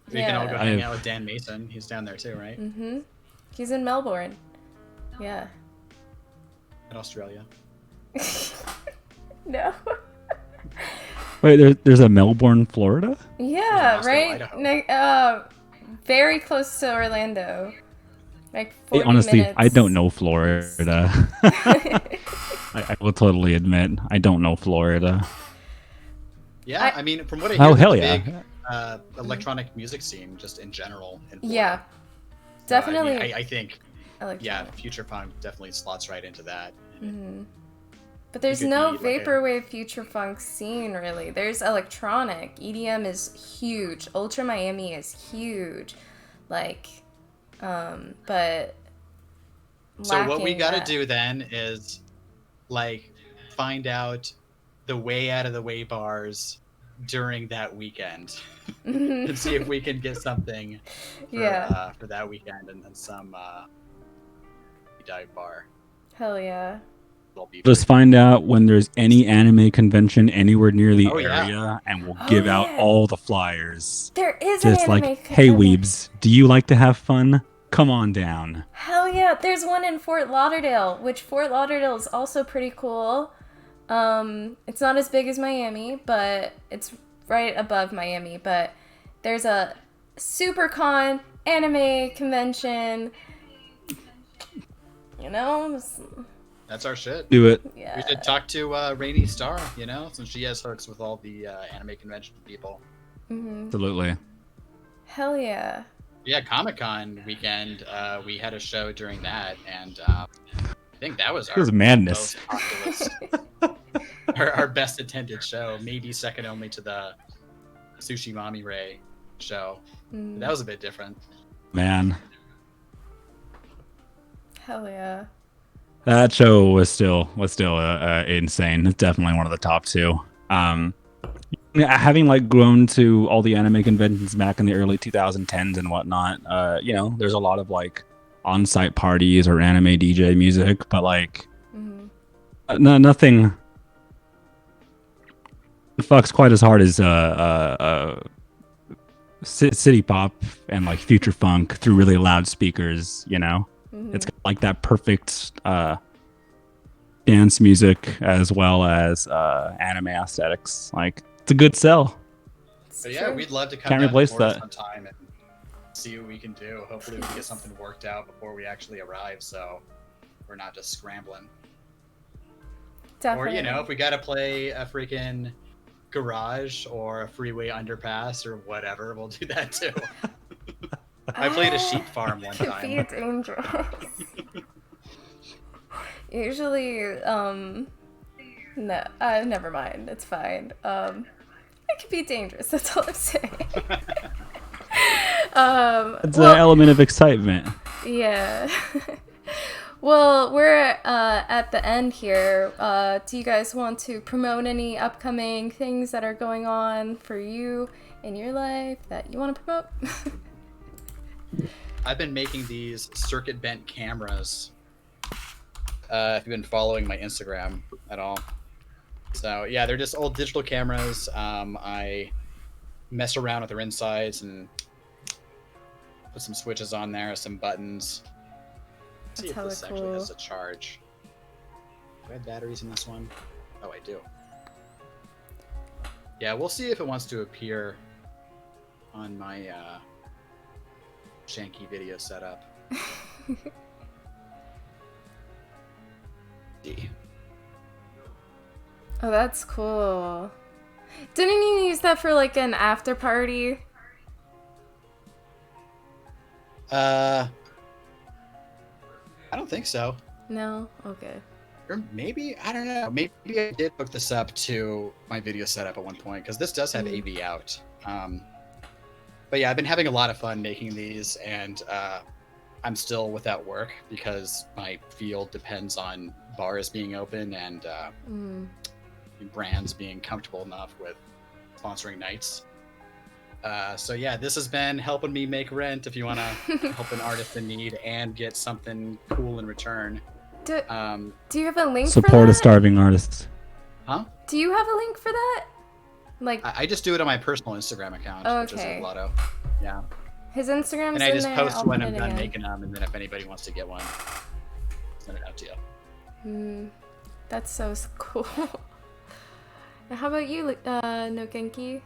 We can all go hang out with Dan Mason. He's down there too, right? He's in Melbourne. Yeah. In Australia. No. Wait, there's a Melbourne, Florida? Yeah, Moscow, right. Idaho. Very close to Orlando. Like 40 Hey, honestly, minutes. I don't know Florida. I will totally admit, I don't know Florida. Yeah, I mean, from what I hear, Oh, hell the yeah. big electronic music scene, just in general. In Florida. Yeah. Definitely. I mean, I think, electronic. yeah, future funk definitely slots right into that. But there's could no be like a- vaporwave future funk scene really. There's electronic. EDM is huge. Ultra Miami is huge. Like, but. So what we lacking got to that. do then is, like, find out the way out of the way bars during that weekend, and see if we can get something for, for that weekend, and then some dive bar. Hell yeah. It'll be Just find out when there's any anime convention anywhere near the Oh, yeah. area, and we'll give out yeah. all the flyers. There is Just an like, anime hey convention. weebs, do you like to have fun? Come on down. Hell yeah. There's one in Fort Lauderdale, which Fort Lauderdale is also pretty cool. It's not as big as Miami, but it's right above Miami. But there's a SuperCon anime convention. You know? That's our shit. Do it. Yeah. We should talk to Rainy Star, you know, since she has hooks with all the anime convention people. Absolutely. Hell yeah. Yeah, Comic-Con weekend, we had a show during that, and I think that was It was madness. most populous, our best attended show, maybe second only to the Sushi Mami Ray show. That was a bit different. Man, Hell yeah. that show was still insane. It's definitely one of the top two. Having like grown to all the anime conventions back in the early 2010s and whatnot, you know, there's a lot of like on-site parties or anime DJ music, but like No, nothing fucks quite as hard as city pop and like future funk through really loud speakers. You know, it's got like that perfect dance music as well as anime aesthetics. Like it's a good sell. So yeah, we'd love to come Can't down replace to Florida that. sometime and see what we can do. Hopefully we can get something worked out before we actually arrive, so we're not just scrambling. Definitely. Or, you know, if we got to play a freaking garage or a freeway underpass or whatever, we'll do that too. I played a sheep farm one Could time. be dangerous. Usually, no, never mind. It's fine. It could be dangerous. That's all I'm saying. It's an element of excitement. Yeah. Well, we're at the end here. Do you guys want to promote any upcoming things that are going on for you in your life that you want to promote? I've been making these circuit bent cameras. If you've been following my Instagram at all. So yeah, they're just old digital cameras. I mess around with their insides and put some switches on there, some buttons. See if this actually has a charge. Do I have batteries in this one? Oh, I do. Yeah, we'll see if it wants to appear on my janky video setup. Oh, that's cool. Didn't you use that for like an after party? I don't think so. No? Okay. Or maybe, I don't know. Maybe I did hook this up to my video setup at one point, because this does have AV out. But yeah, I've been having a lot of fun making these, and I'm still without work because my field depends on bars being open and brands being comfortable enough with sponsoring nights. So yeah, this has been helping me make rent if you want to help an artist in need and get something cool in return. Do you have a link for that? Support a starving artist. Huh? Do you have a link for that? Like, I just do it on my personal Instagram account, which is Uglatto. Yeah. His Instagram's and I just in post there. when I'm done making them, and then if anybody wants to get one, send it out to you. That's so cool. And how about you, Nogenki?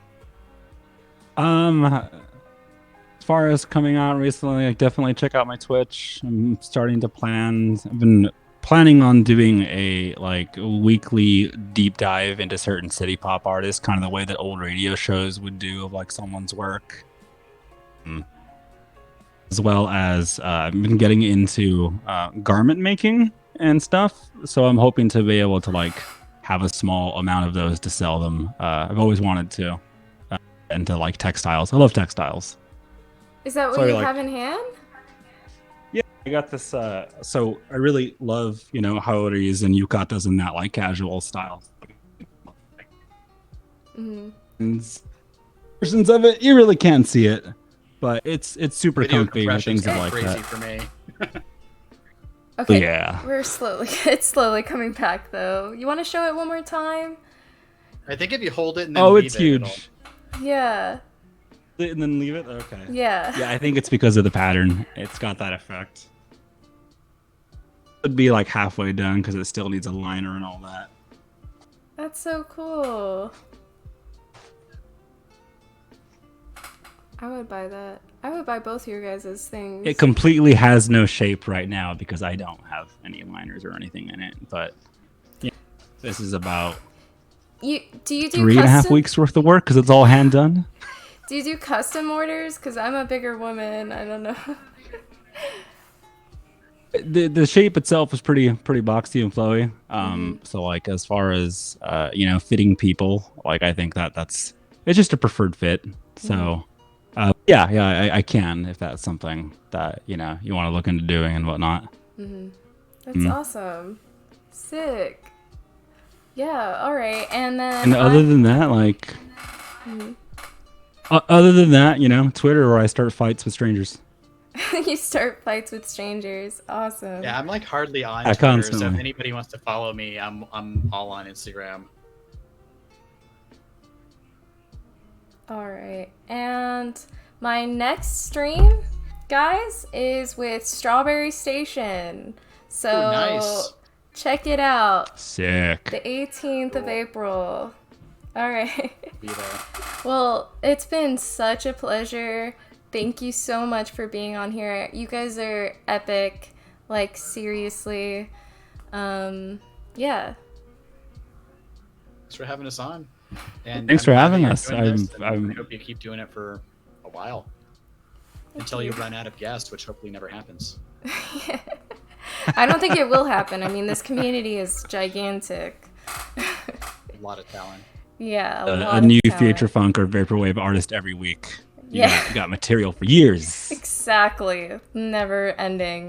As far as coming out recently, like definitely check out my Twitch. I'm starting to plan. I've been planning on doing a like weekly deep dive into certain city pop artists, kind of the way that old radio shows would do of like someone's work. As well as I've been getting into garment making and stuff, so I'm hoping to be able to like have a small amount of those to sell them. I've always wanted to into like textiles. I love textiles. Is that what you have in hand? Yeah, I got this. So I really love, haoris and yukatas and that like casual style. And versions of it, you really can't see it, but it's super comfy and things like crazy that. For me. Okay. Yeah. It's slowly coming back though. You want to show it one more time? I think if you hold it and then leave it's it, huge. Yeah. And then leave it? Okay. Yeah. Yeah, I think it's because of the pattern. It's got that effect. It'd be like halfway done because it still needs a liner and all that. That's so cool. I would buy that. I would buy both your guys' things. It completely has no shape right now because I don't have any liners or anything in it. But yeah, this is about do you do 3.5 weeks worth of work because it's all hand done. Do you do custom orders? Because I'm a bigger woman. I don't know. The shape itself is pretty boxy and flowy. So like as far as fitting people, like I think it's just a preferred fit. So I can if that's something that you want to look into doing and whatnot. That's awesome. Sick. Yeah. All right. And then. And other than that, like. Other than that, Twitter, where I start fights with strangers. You start fights with strangers. Awesome. Yeah, I'm like hardly on Yeah, Twitter, so if constantly. anybody wants to follow me, I'm all on Instagram. All right. And my next stream, guys, is with Strawberry Station. So Ooh, nice. check it out. Sick. The 18th of Cool. April. All right. Be there. Well, it's been such a pleasure. Thank you so much for being on here. You guys are epic. Like, seriously. Yeah. Thanks for having us on. And Thanks I'm for glad having that you're us. doing this, and I'm- I hope you keep doing it for a while. Until you run out of guests, which hopefully never happens. I don't think it will happen. I mean, this community is gigantic. A lot of talent. Yeah, A lot new of talent. future funk or vaporwave artist every week. Yeah. You got material for years. Exactly. Never ending.